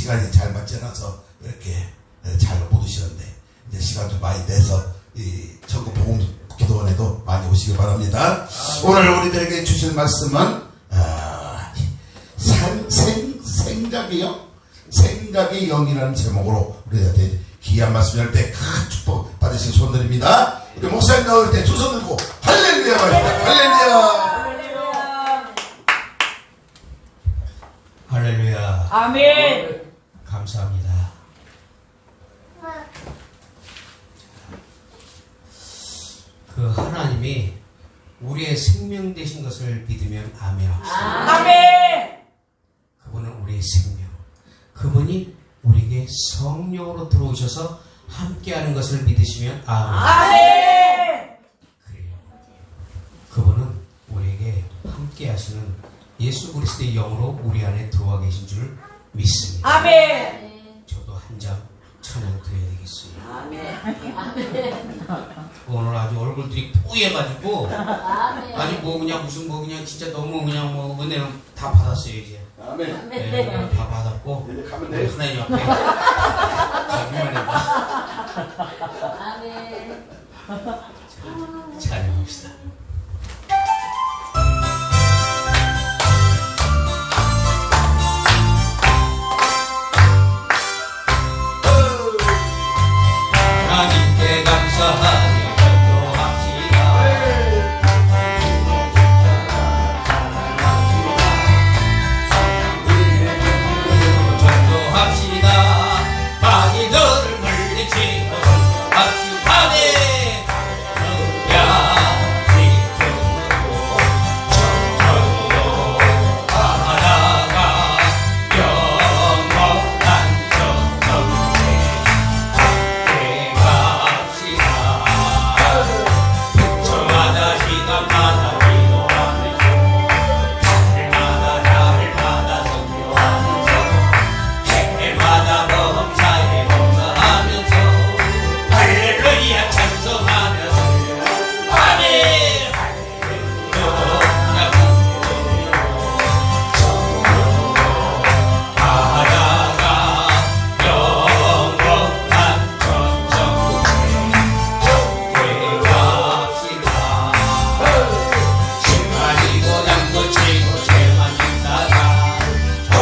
시간이 잘 맞지 않아서 이렇게 잘 못 오시는데 이제 시간 좀 많이 내서 이 전국 복음 기도원에도 많이 오시기 바랍니다. 오늘 우리들에게 주실 말씀은 생각의 영이라는 제목으로 우리한테 귀한 말씀 할 때 큰 축복 받으신 손들입니다. 우리 목사님 나올 때 두 손 들고 할렐루야 말입니다. 할렐루야. 할렐루야. 아멘. 감사합니다. 그 하나님이 우리의 생명 되신 것을 믿으면 아멘합시다. 아멘. 그분은 우리의 생명. 그분이 우리에게 성령으로 들어오셔서 함께하는 것을 믿으시면 아멘. 아멘. 그래요. 그분은 우리에게 함께하시는 예수 그리스도의 영으로 우리 안에 들어와 계신 줄 믿습니다. 아멘. 저도 한 장 찬양 드려야 되겠어요. 아멘. 오늘 아주 얼굴들이 뽀얘가지고 아니 뭐 그냥 무슨 뭐 그냥 진짜 너무 그냥 뭐 은혜를 다 받았어요 이제. 아멘. 네, 그냥 다 받았고 이제 가면 우리 돼. 하나님 앞에 가기만 해봐. 아멘. 찬양합시다. 하나님께 감사하며 전도합시다. 전도합시다. 마귀들을 물리치고 전도합시다. 할렐루야. 믿음으로 전도하다가 영원한 정성에 갑시다. 저마다 시간마다 기도하면서 날마다 날마다 성교하면서 해마다 범사에 범사하면서 할렐루야 찬송하면서 아멘 할렐루야 하다가 영원한 정성에 갑시다. 심하지고 양고치고 죄만 짓다가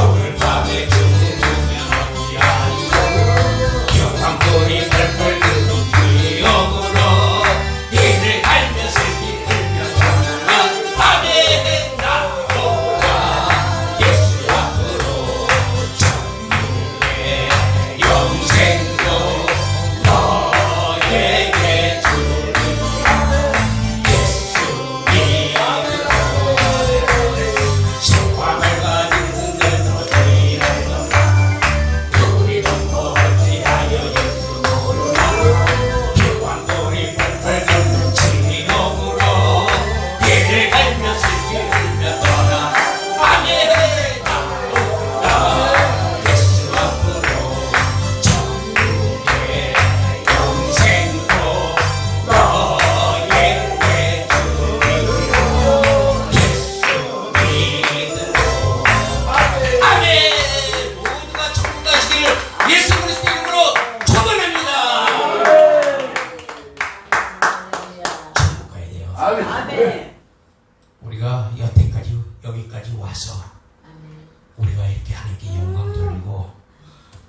오늘 밤에 죽으면 어찌하리요. 영광불이 펄펄 끓는 주의 영으로 이를 갈며 슬피 흘며 전하라. 아멘. 나오라 예수 앞으로 천국의 영생도 너에게 주리. 예수 믿음으로 성광을 가진 분들도 주의하여라. 우리도 어찌하여 예수 모르나. 피왕골이 펄펄 끓는 진리놈으로 이를 갈며 슬피 흘며 떠나. 아멘. 나오라 예수 앞으로 천국의 영생도 너에게 주리. 예수 믿음으로 아멘. 모두가 천국 가시기를 예수 그리스도 이름으로 축원합니다. 천국 가야 돼요. 아멘. 우리가 여기까지 와서 우리가 이렇게 하나님께 영광 돌리고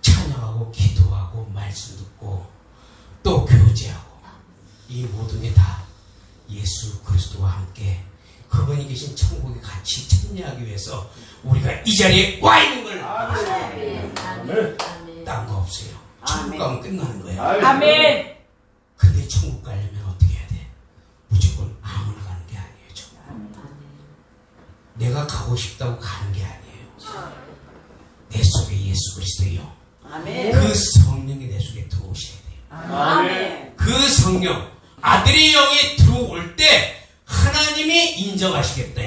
찬양하고 기도하고 말씀 듣고 또 교제하고 이 모든 게 다 예수 그리스도와 함께 그분이 계신 천국에 같이 참여하기 위해서 우리가 이 자리에 와 있는 걸 아멘. 아멘. 딴 거 없어요. 천국 가면 끝나는 거예요. 아멘. 근데 천국 가려면 어떻게 해야 돼? 무조건 아무나 가는 게 아니에요. 천국. 내가 가고 싶다고 가는 게 아니에요. 내 속에 예수 그리스도요. 아멘. 그 성령이 내 속에 들어오셔야 돼요. 아멘. 그 성령, 아들의 영이 들어올 때 하나님이 인정하시겠다.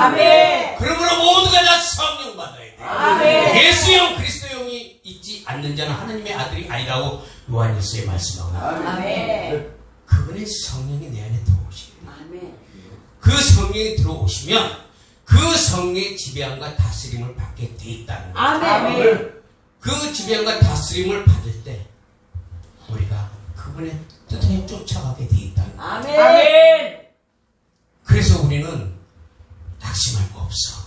아멘. 그러므로 모두가 다 성령 받아야 돼. 아멘. 예수영, 그리스도영이 있지 않는 자는 하나님의 아들이 아니라고 요한일서에 말씀하거든요. 아멘. 그분의 성령이 내 안에 들어오셔야 돼요. 아멘. 그 성령이 들어오시면 그 성령의 지배함과 다스림을 받게 돼 있다는 거예요. 아멘. 그 지배함과 다스림을 받을 때 우리가 그분의 뜻에 쫓아가게 돼 있다는 거예요. 아멘. 아멘. 그래서 우리는 낙심할 거 없어.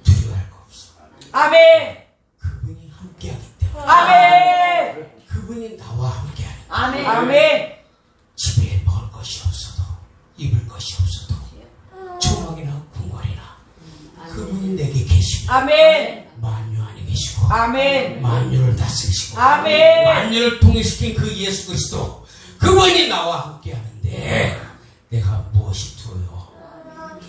두려워할 거 없어. 아멘. 그분이 함께하기 때문에. 아멘. 그분이 나와 함께하는 거예요. 아멘. 아멘. 집에 먹을 것이 없어도 입을 것이 없어도 조막이나 궁궐이나 그분이 내게 계시고 아멘. 만유 안에 계시고 아멘. 만유를 다스리시고 아멘. 만유를 통일시킨 그 예수 그리스도 그분이 나와 함께하는데 내가 무엇이 두려워?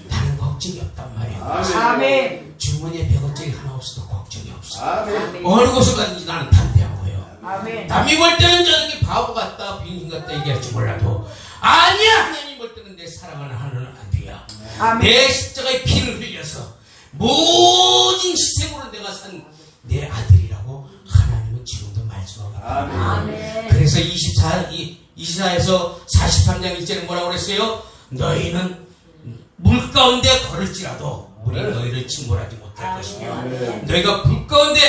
나는 걱정이 없단 말이에요. 아멘. 주머니에 100원짜리 하나 없어도 걱정이 없어. 아멘. 어느 곳을 가든지 나는 담대하고요. 아멘. 남이 볼 때는 저렇게 바보 같다 빈신 같다 얘기할지 몰라도 아니야, 하나님 볼 때는 내 사랑하는 하나는 아들이야. 아멘. 내 십자가의 피를 흘려서 모든 희생으로 내가 산 내 아들이라고 하나님은 지금도 말씀하고 있다. 아멘. 그래서 24에서 43장 1절에 뭐라고 그랬어요? 너희는 물 가운데 걸을지라도 물이 너희를 침몰하지 못할 것이며 너희가 불 가운데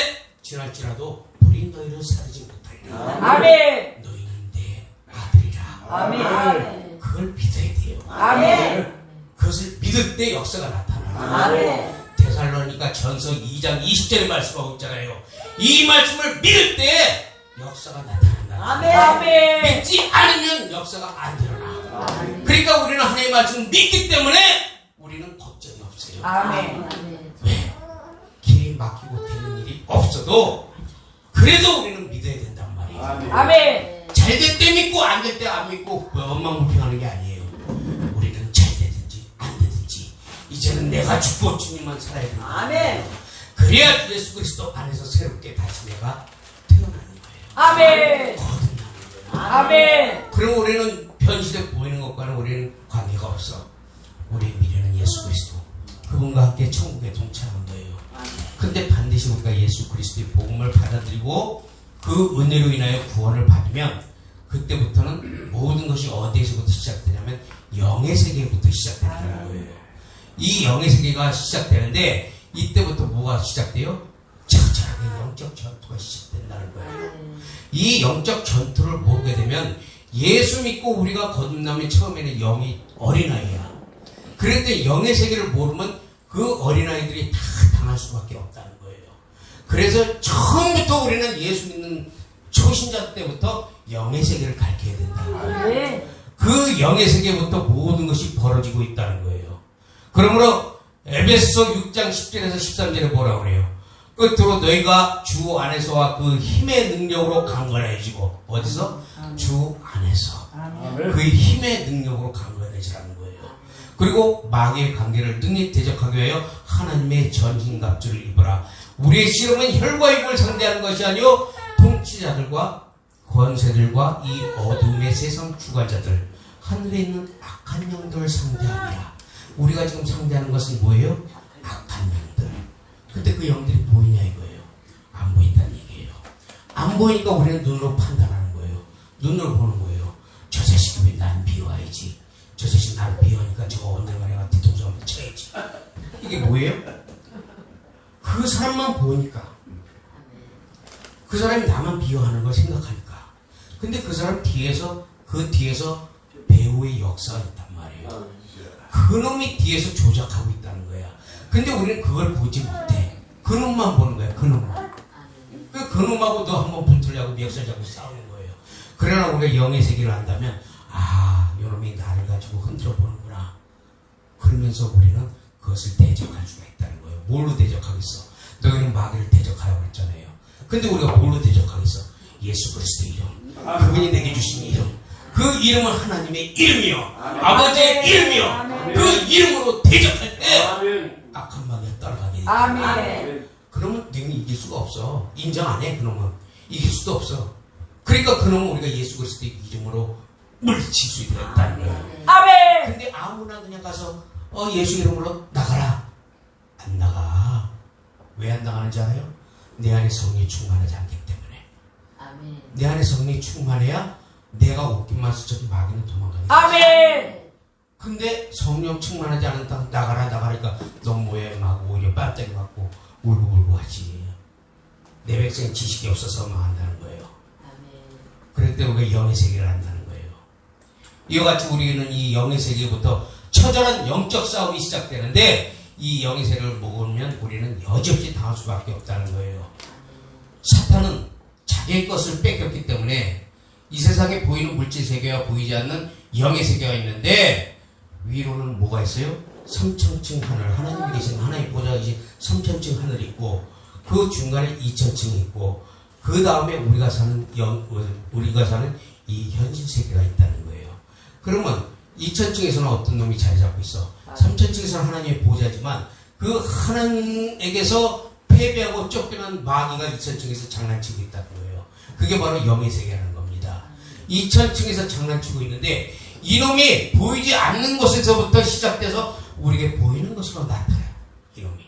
지날지라도 불이 너희를 사르지 못하리라. 아멘. 너희는 내 아들이라. 아멘. 그걸 믿어야 돼요. 아멘. 그것을 믿을 때 역사가 나타나요. 아멘. 데살로니가 전서 2장 20절에 말씀하고 있잖아요. 이 말씀을 믿을 때 역사가 나타난다. 아멘. 믿지 않으면 역사가 안 일어나. 그러니까 우리는 하나님의 말씀을 믿기 때문에 우리는 걱정이 없어요. 아멘. 왜? 길이 막히고 되는 일이 없어도 그래도 우리는 믿어야 된단 말이에요. 아멘. 잘 될 때 믿고 안 될 때 안 믿고 원망불평하는 게 아니에요. 우리는 잘 되든지 안 되든지 이제는 내가 죽고 주님만 살아야 된다. 아멘. 그래야 예수 그리스도 안에서 새롭게 다시 내가 태어나는 거예요. 아멘. 거듭나는 거예요. 아멘. 그럼 우리는 현실에 보이는 것과는 우리는 관계가 없어. 우리의 미래는 예수 그리스도 그분과 함께 천국에 동참한 거예요. 근데 반드시 우리가 예수 그리스도의 복음을 받아들이고 그 은혜로 인하여 구원을 받으면 그때부터는 모든 것이 어디에서부터 시작되냐면 영의 세계부터 시작된다는 거예요. 이 영의 세계가 시작되는데 이때부터 뭐가 시작돼요? 처절하게 영적 전투가 시작된다는 거예요. 이 영적 전투를 모르게 되면 예수 믿고 우리가 거듭나면 처음에는 영이 어린아이야. 그런데 영의 세계를 모르면 그 어린아이들이 다 당할 수밖에 없다는 거예요. 그래서 처음부터 우리는 예수 믿는 초신자 때부터 영의 세계를 가르쳐야 된다는 거예요. 아멘. 그 영의 세계부터 모든 것이 벌어지고 있다는 거예요. 그러므로 에베소 6장 10절에서 13절에 뭐라고 그래요? 끝으로 너희가 주 안에서와 그 힘의 능력으로 강건해지고 어디서? 주 안에서 그 힘의 능력으로 강건해지라는 거예요. 그리고 마귀의 관계를 능히 대적하기 위하여 하나님의 전신갑주를 입으라. 우리의 씨름은 혈과 육을 상대하는 것이 아니요 통치자들과 권세들과 이 어둠의 세상 주관자들 하늘에 있는 악한 영들을 상대합니다. 우리가 지금 상대하는 것은 뭐예요? 악한 영들. 근데 그 영들이 보이냐 이거예요. 안 보인다는 얘기예요. 안 보이니까 우리는 눈으로 판단하는 거예요. 눈으로 보는 거예요. 저 자식이 왜 난 비워야지. 저 자식 나를 비워하니까 저거 언젠가 내가 뒤통수 한번 쳐야지. 이게 뭐예요? 그 사람만 보니까. 그 사람이 나만 비워하는 걸 생각하니까. 근데 그 사람 뒤에서 배우의 역사가 있단 말이에요. 그놈이 뒤에서 조작하고 있다는 거야. 근데 우리는 그걸 보지 못해. 그놈만 보는 거야. 그놈만. 그놈하고 너 한번 붙으려고 멱살 잡고 싸우는 거예요. 그러나 우리가 영의 세계를 안다면 이놈이 나를 가지고 흔들어 보는구나. 그러면서 우리는 그것을 대적할 수가 있다는 거예요. 뭘로 대적하겠어? 너희는 마귀를 대적하라고 그랬잖아요. 근데 우리가 뭘로 대적하겠어? 예수 그리스도의 이름. 그분이 내게 주신 이름. 그 이름은 하나님의 이름이요. 아버지의 이름이요. 그 이름으로 대적할 때 악한 마귀가 따라가게 됩니다. 아멘. 그러면 너는 이길 수가 없어. 인정 안 해. 그놈은 이길 수도 없어. 그러니까 그놈은 우리가 예수 그리스도의 이름으로 물리칠 수 있다는 거예요. 아멘. 근데 아무나 그냥 가서 예수 이름으로 나가라. 안 나가. 왜 안 나가는지 알아요? 내 안에 성령이 충만하지 않기 때문에. 아멘. 내 안에 성령이 충만해야 내가 옷깃만 스쳐도 마귀는 도망가게 돼. 아멘. 근데 성령 충만하지 않았다 나가라 나가니까 넌 뭐해 막 오히려 깜짝이 맞고 울고 하지. 내 백성이 지식이 없어서 망한다는 거예요. 아멘. 그럴 때 우리가 영의 세계를 한다는 거예요. 이와 같이 우리는 이 영의 세계부터 처절한 영적 싸움이 시작되는데 이 영의 세계를 먹으면 우리는 여지없이 당할 수밖에 없다는 거예요. 사탄은 자기의 것을 뺏겼기 때문에 이 세상에 보이는 물질 세계와 보이지 않는 영의 세계가 있는데 위로는 뭐가 있어요? 3천층 하늘, 하나님이 계신 하나님 보좌 계신 3천층 하늘이 있고 그 중간에 2천층이 있고 그 다음에 우리가 사는 이 현실 세계가 있다는 거예요. 그러면 2천층에서는 어떤 놈이 자리 잡고 있어? 3천층에서는 하나님의 보좌지만 그 하나님에게서 패배하고 쫓겨난 마귀가 2천층에서 장난치고 있다는 거예요. 그게 바로 영의 세계라는 겁니다. 2천층에서 장난치고 있는데 이놈이 보이지 않는 곳에서부터 시작돼서 우리에게 보이는 것으로 나타나요. 이놈이.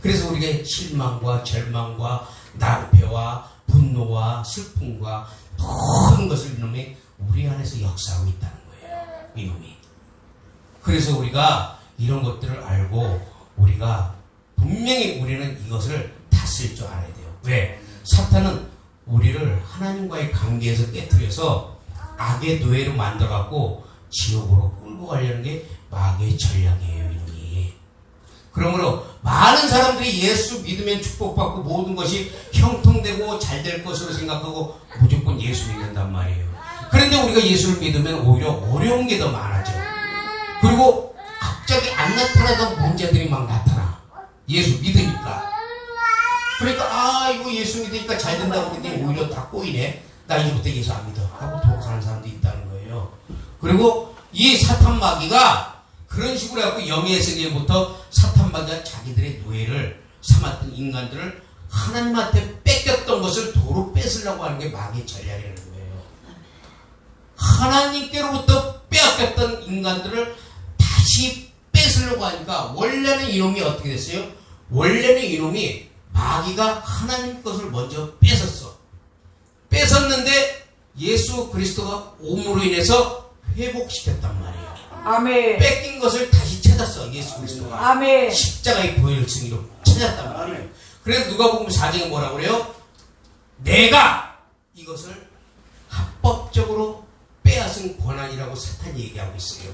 그래서 우리에게 실망과 절망과 낭패와 분노와 슬픔과 모든 것을 이놈이 우리 안에서 역사하고 있다는 거예요. 이놈이. 그래서 우리가 이런 것들을 알고 우리가 분명히 우리는 이것을 다스릴 줄 알아야 돼요. 왜? 사탄은 우리를 하나님과의 관계에서 깨뜨려서 악의 노예로 만들어갖고 지옥으로 끌고 가려는 게 마귀의 전략이에요. 이놈이. 그러므로 많은 사람들이 예수 믿으면 축복받고 모든 것이 형통되고 잘 될 것으로 생각하고 무조건 예수 믿는단 말이에요. 그런데 우리가 예수를 믿으면 오히려 어려운 게 더 많아져. 그리고 갑자기 안 나타나던 문제들이 막 나타나. 예수 믿으니까. 그러니까 이거 예수 믿으니까 잘 된다고 그랬더니 오히려 다 꼬이네. 나 이제부터 예수 안 믿어 하고 돌아가는 사람도 있다는 거예요. 그리고 이 사탄 마귀가 그런 식으로 해갖고 영의 세계부터 사탄 마귀가 자기들의 노예를 삼았던 인간들을 하나님한테 뺏겼던 것을 도로 뺏으려고 하는 게 마귀의 전략이라는 거예요. 하나님께로부터 빼앗겼던 인간들을 다시 뺏으려고 하니까 원래는 이놈이 어떻게 됐어요? 원래는 이놈이 마귀가 하나님 것을 먼저 뺏었어. 뺏었는데 예수 그리스도가 옴으로 인해서 회복시켰단 말이에요. 아멘. 뺏긴 것을 다시 찾았어. 예수 그리스도가. 아멘. 십자가의 보혈 승리로 찾았단 말이에요. 그래서 누가복음 4장에 뭐라고 그래요? 내가 이것을 합법적으로 빼앗은 권한이라고 사탄이 얘기하고 있어요.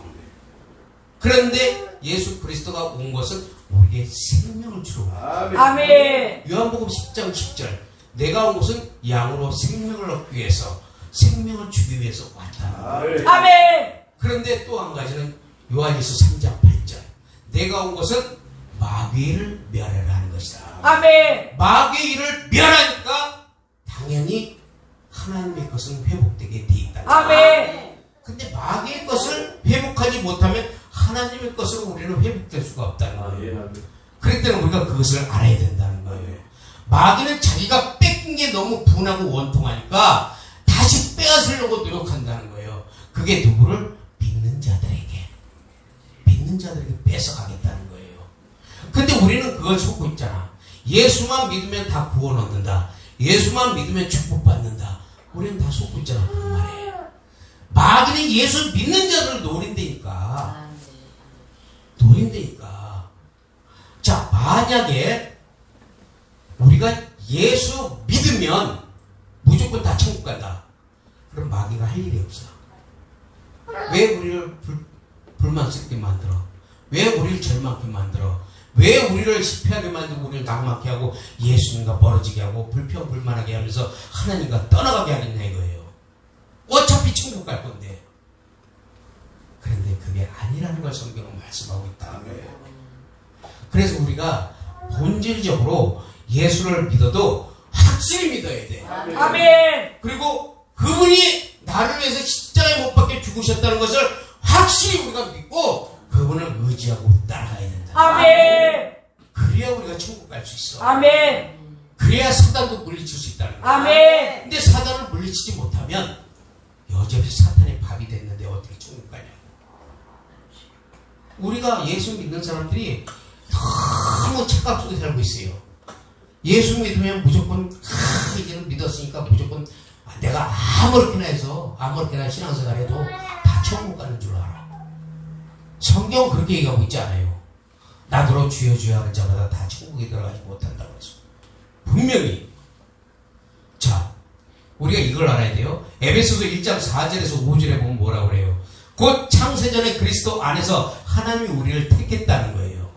그런데 예수 그리스도가 온 것은 우리의 생명을 주러 왔어요. 아멘. 요한복음 10장 10절 내가 온 것은 양으로 생명을 얻기 위해서 생명을 주기 위해서 왔다. 아멘. 그런데 또 한 가지는 요한일서 3장 8절 내가 온 것은 마귀를 멸하라 하는 것이다. 아멘. 마귀의 일을 멸하니까 당연히 하나님의 것은 회복되게 돼 있다. 아멘. 근데 마귀의 것을 회복하지 못하면 하나님의 것으로 우리는 회복될 수가 없다는 거예요. 그럴 때는 우리가 그것을 알아야 된다는 거예요. 마귀는 자기가 뺏긴 게 너무 분하고 원통하니까 다시 빼앗으려고 노력한다는 거예요. 그게 누구를? 믿는 자들에게 뺏어가겠다는 거예요. 근데 우리는 그걸 속고 있잖아. 예수만 믿으면 다 구원 얻는다. 예수만 믿으면 축복받는다. 우리는 다 속고 있잖아. 그 말에. 마귀는 예수 믿는 자들을 노린다니까. 자, 만약에 우리가 예수 믿으면 무조건 다 천국 간다. 그럼 마귀가 할 일이 없어. 왜 우리를 불만스럽게 만들어? 왜 우리를 절망하게 만들어? 왜 우리를 실패하게 만들고 우리를 낭망케 하고 예수님과 멀어지게 하고 불평불만하게 하면서 하나님과 떠나가게 하겠냐 이거예요. 어차피 천국 갈 건데. 그런데 그게 아니라는 걸 성경은 말씀하고 있다는 거예요. 그래서 우리가 본질적으로 예수를 믿어도 확실히 믿어야 돼. 아멘. 그리고 그분이 나를 위해서 십자가에 못 박혀 죽으셨다는 것을 확실히 우리가 믿고 그분을 의지하고 따라가야 된다. 아멘. 그래야 우리가 천국 갈 수 있어. 아멘. 그래야 사단도 물리칠 수 있다는 거야. 아멘. 근데 사단을 물리치지 못하면 여전히 사탄의 밥이 됐는데 어떻게 천국 가냐고. 우리가 예수 믿는 사람들이 너무 착각 속에 살고 있어요. 예수 믿으면 무조건 이제는 믿었으니까 무조건 내가 아무렇게나 해서 아무렇게나 신앙생활 해도 다 천국 가는 줄 알아. 성경은 그렇게 얘기하고 있지 않아요. 나더러 주여 주여 하는 자마다 다 천국에 들어가지 못한다고 해서 분명히 우리가 이걸 알아야 돼요. 에베소서 1장 4절에서 5절에 보면 뭐라고 그래요? 곧 창세전에 그리스도 안에서 하나님이 우리를 택했다는 거예요.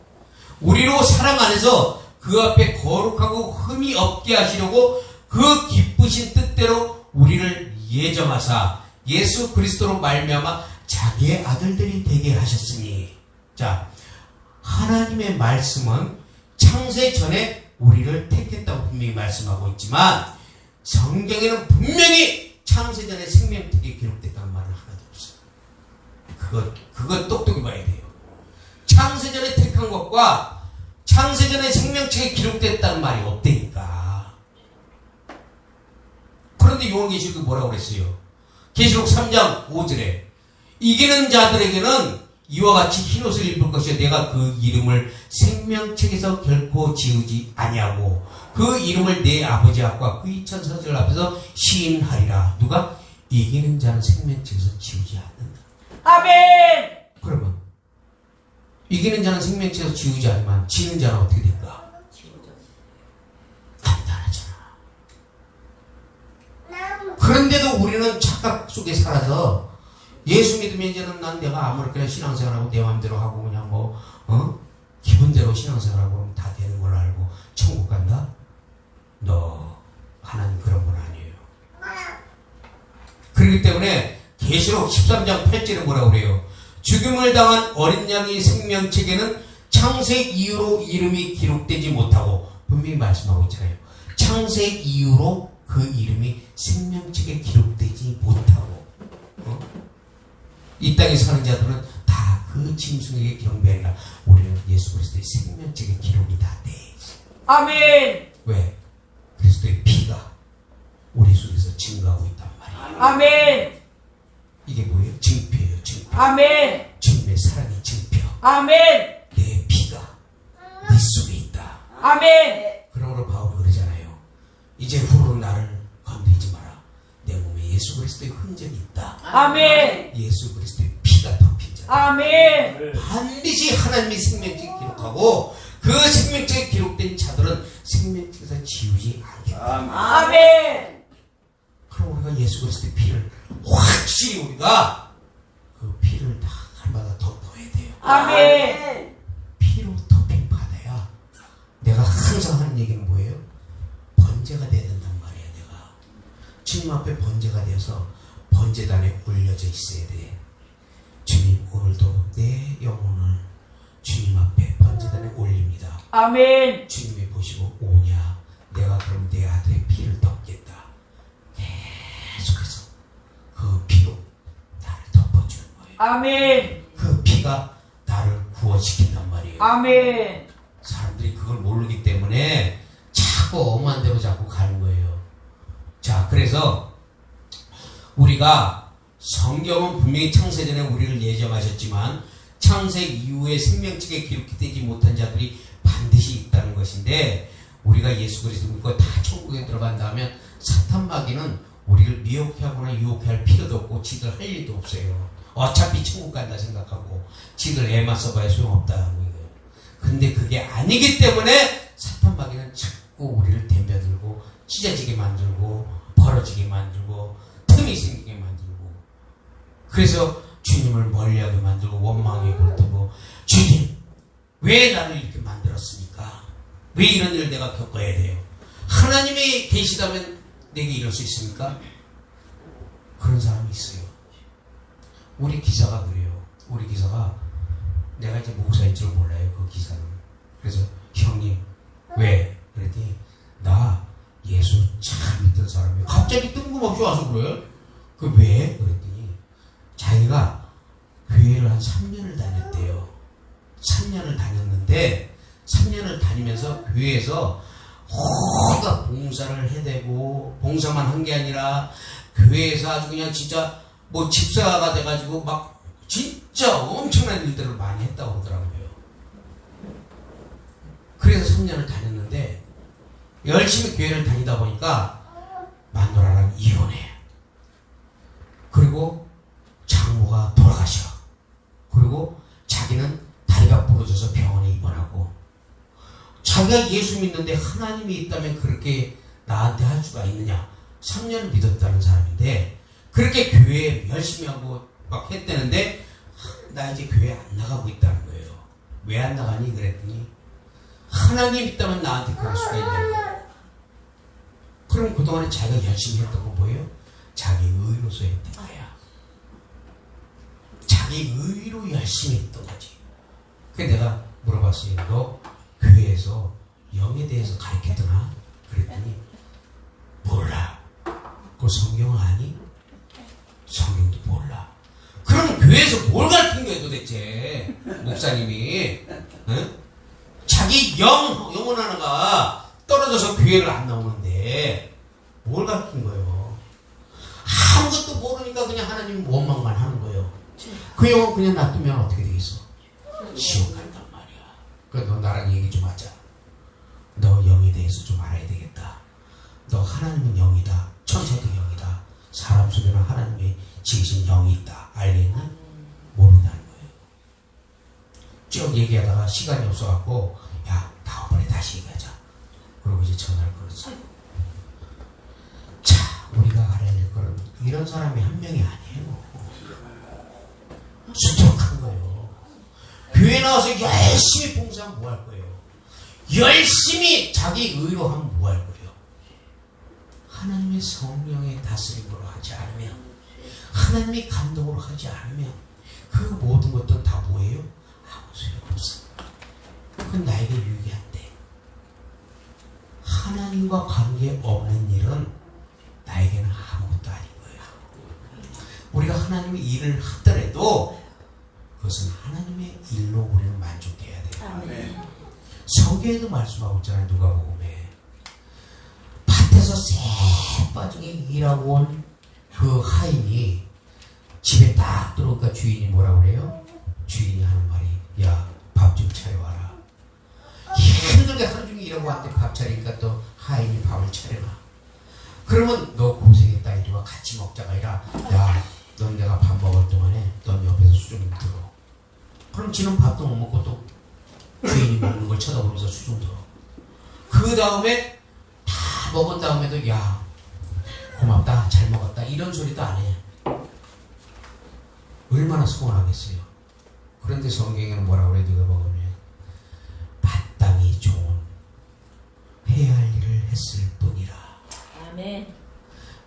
우리로 사랑 안에서 그 앞에 거룩하고 흠이 없게 하시려고 그 기쁘신 뜻대로 우리를 예정하사 예수 그리스도로 말미암아 자기의 아들들이 되게 하셨으니. 자, 하나님의 말씀은 창세 전에 우리를 택했다고 분명히 말씀하고 있지만 성경에는 분명히 창세 전에 생명책이 기록됐다는 말은 하나도 없어요. 그거 똑똑히 봐야 돼요. 창세 전에 택한 것과 창세 전에 생명책에 기록됐다는 말이 없다니까. 그런데 요한계시록도 뭐라고 그랬어요? 계시록 3장 5절에 이기는 자들에게는 이와 같이 흰옷을 입을 것이요 내가 그 이름을 생명책에서 결코 지우지 아니하고 그 이름을 내 아버지 앞과 그의 천사들 앞에서 시인하리라. 누가? 이기는 자는 생명책에서 지우지 않는다. 아멘. 그러면 이기는 자는 생명책에서 지우지 않으면 지는 자는 어떻게 될까? 간단하잖아. 그런데도 우리는 착각 속에 살아서 예수 믿으면 이제는 난 내가 아무렇게나 신앙생활하고 내 마음대로 하고 그냥 기분대로 신앙생활하고 그러면 다 되는 걸 알고 천국 간다? 너 하나님 그런 분 아니에요. 그렇기 때문에 계시록 13장 8절에 뭐라고 그래요? 죽임을 당한 어린 양의 생명책에는 창세 이후로 이름이 기록되지 못하고 분명히 말씀하고 있잖아요. 창세 이후로 그 이름이 생명책에 기록되지 못하고 이 땅에 사는 자들은 다 그 짐승에게 경배하라. 우리는 예수 그리스도의 생명책에 기록이 다 돼 있어. 아멘. 왜? 그리스도의 피가 우리 속에서 증거하고 있단 말이에요. 아멘. 이게 뭐예요? 증표예요. 증표. 아멘. 주님의 사랑의 증표. 아멘. 내 피가 네 속에 있다. 아멘. 그러므로 바울이 그러잖아요. 이제 후로 나를 건드리지 마라. 내 몸에 예수 그리스도의 흔적이 있다. 아멘. 예수 그리스도의 피가 덮인 자. 아멘. 반드시 하나님이 생명책에 기록하고 그 생명책에 기록된 자들은 생명책에서 지우지 않겠다. 아멘. 그럼 우리가 예수 그리스도의 피를 확실히 우리가 그 피를 다 할마다 덮어야 돼요. 아멘. 피로 덮임 받아야 내가 항상 하는 얘기는 뭐예요? 번제가 돼야 된단 말이야. 내가 주님 앞에 번제가 되어서 번제단에 올려져 있어야 돼. 주님 오늘도 내 영혼을 주님 앞에 번제단에 올립니다. 아멘. 주님이 보시고 오냐? 내가 그럼 내 아들의 피를 덮겠다. 계속해서 그 피로 나를 덮어주는 거예요. 아멘. 그 피가 나를 구원시킨단 말이에요. 아멘. 사람들이 그걸 모르기 때문에 자꾸 엄한 대로 자꾸 가는 거예요. 자, 그래서 우리가 성경은 분명히 창세전에 우리를 예정하셨지만 창세 이후에 생명책에 기록되지 못한 자들이 반드시 있다는 것인데 우리가 예수 그리스도 믿고 다 천국에 들어간다면 사탄 마귀는 우리를 미혹해 하거나 유혹해 할 필요도 없고 지들 할 일도 없어요. 어차피 천국 간다 생각하고 지들 애만 써봐야 소용없다 하고 이거예요. 근데 그게 아니기 때문에 사탄 마귀는 자꾸 우리를 덤벼들고 찢어지게 만들고 벌어지게 만들고 틈이 생기게 만들고 그래서 주님을 멀리하게 만들고 원망하게 굴뜨고 주님 왜 나를 이렇게 만들었습니까? 왜 이런 일을 내가 겪어야 돼요? 하나님이 계시다면 내게 이럴 수 있습니까? 그런 사람이 있어요. 우리 기사가 그래요. 우리 기사가 내가 이제 목사인 줄 몰라요. 그 기사는. 그래서 형님 왜? 그랬더니 나 예수 참 믿던 사람이에요. 갑자기 뜬금없이 와서 그래요. 그 왜? 그랬더니 자기가 교회를 한 3년을 다녔대요. 3년을 다녔는데 3년을 다니면서 교회에서 온갖 봉사를 해대고 봉사만 한 게 아니라 교회에서 아주 그냥 진짜 뭐 집사가 돼가지고 막 진짜 엄청난 일들을 많이 했다고 그러더라고요. 그래서 3년을 다녔는데 열심히 교회를 다니다 보니까 마누라랑 이혼해. 그리고 장모가 돌아가셔. 그리고 자기는 다리가 부러져서 병원에 입원하고 자기가 예수 믿는데 하나님이 있다면 그렇게 나한테 할 수가 있느냐. 3년 믿었다는 사람인데 그렇게 교회 열심히 하고 막 했다는데 나 이제 교회 안 나가고 있다는 거예요. 왜 안 나가니? 그랬더니 하나님 있다면 나한테 그럴 수가 있냐고. 그럼 그동안에 자기가 열심히 했던 거 뭐예요? 자기 의로서 했던 거야. 자기 의로 열심히 했던 거지. 그래서 내가 물어봤어요. 너 교회에서 영에 대해서 가르쳤더나? 그랬더니 몰라. 그 성경 아니? 성경도 몰라. 그럼 교회에서 뭘 가르친 거예요 도대체? 목사님이 응? 자기 영혼 하나가 떨어져서 교회를 안 나오는데 뭘 가르친 거예요? 아무것도 모르니까 그냥 하나님 원망만 하는 거예요. 그 영혼 그냥 놔두면 어떻게 되겠어? 지옥 간단 말이야. 그래서 너 나랑 얘기 좀 하자. 너 영에 대해서 좀 알아야 되겠다. 너 하나님은 영이다. 천사도 영이다. 사람 속에는 하나님의 지으신 영이 있다. 알겠니? 모른다는 거예요. 쭉 얘기하다가 시간이 없어갖고 야 다음번에 다시 얘기하자. 그러고 이제 전화를 걸었어요. 자, 우리가 알아야 될 거는 이런 사람이 한 명이 아니에요. 수척한 거예요. 교회 나와서 열심히 봉사하면 뭐 할 거예요? 열심히 자기 의로 하면 뭐 할 거예요? 하나님의 성령의 다스림으로 하지 않으면, 하나님의 감동으로 하지 않으면 그 모든 것들은 다 뭐예요? 아무 소용없어. 그건 나에게 유익이 안 돼. 하나님과 관계없는 일은 나에게는 아무것도 아닌 거예요. 우리가 하나님의 일을 하더라도 그것은 하나님의 일로 우리는 만족해야 돼요. 아멘. 성경에도 말씀하고 있잖아요. 누가복음에 밭에서 새빠지게 일하고 온 그 하인이 집에 딱 들어오니까 주인이 뭐라 그래요? 주인이 하는 말이 야, 밥 좀 차려와라. 힘들게 하루 종일 일하고 왔는데 밥 차리니까 또 하인이 밥을 차려놔. 그러면 너 고생했다 이리와 같이 먹자가 아니라 야, 넌 내가 밥 먹을 동안에 넌 옆에서 수좀 들어. 그럼 지는 밥도 못 먹고 또 주인이 먹는 걸 쳐다보면서 수좀 들어. 그 다음에 다 먹은 다음에도 야, 고맙다, 잘 먹었다 이런 소리도 안 해. 얼마나 서운하겠어요. 그런데 성경에는 뭐라고 그래요? 누가 먹으면 마땅히 좋은 해야 할 일을 했을 뿐이라. 아멘.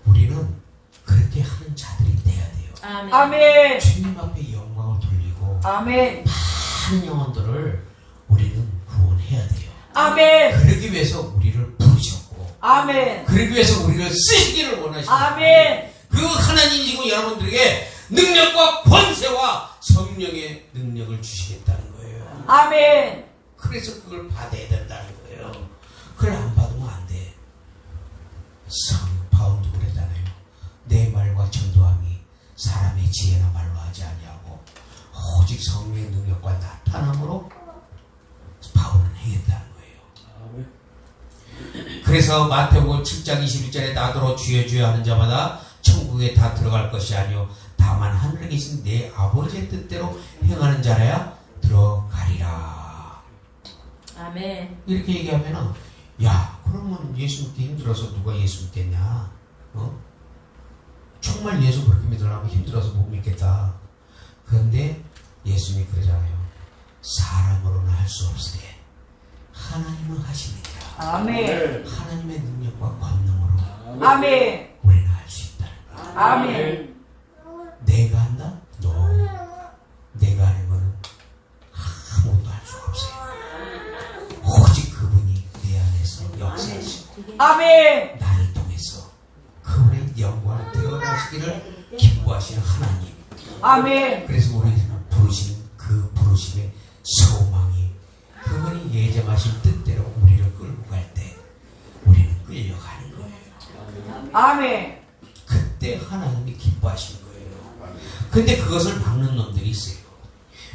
우리는 그렇게 하는 자들이 돼야 돼요. 아멘. 아멘. 주님 앞에 영광을 돌리고 아멘. 많은 영혼들을 우리는 구원해야 돼요. 아멘. 그러기 위해서 우리를 부르셨고 아멘. 그러기 위해서 우리를 쓰기를 원하시고 아멘. 그 하나님이시고 여러분들에게 능력과 권세와 성령의 능력을 주시겠다는 거예요. 아멘. 그래서 그걸 받아야 된다는 거예요. 그걸 안 받으면 안 돼. 바울도 그랬잖아요. 내 말과 전도함이 사람의 지혜나 말로 하지 아니하고 오직 성령의 능력과 나타남으로 바울은 행했다는 거예요. 그래서 마태복음 7장 21절에 나더러 주여 주여 하는 자마다 천국에 다 들어갈 것이 아니요 다만 하늘에 계신 내 아버지의 뜻대로 행하는 자라야 들어가리라. 아멘. 이렇게 얘기하면은 야, 그러면 예수 믿기 힘들어서 누가 예수 믿겠냐? 정말 예수 그렇게 믿으려면 힘들어서 못 믿겠다. 그런데 예수님이 그러잖아요. 사람으로는 할 수 없으되 하나님은 하시느니라. 아멘. 하나님의 능력과 권능으로 아멘. 우리는 할 수 있다는 거야. 아멘. 내가 한다? 내가 하는 거는 아무것도 할 수가 없어요. 오직 그분이 내 안에서 역사하시고 아멘. 나를 통해서 그분의 영광을 드러나시기를 기뻐하시는 하나님. 아멘. 그래서 우리는 부르신 그 부르심의 소망이 그분이 예정하신 뜻대로 우리를 끌고 갈 때 우리는 끌려가는 거예요. 아멘. 그때 하나님이 기뻐하시는 거예요. 근데 그것을 막는 놈들이 있어요.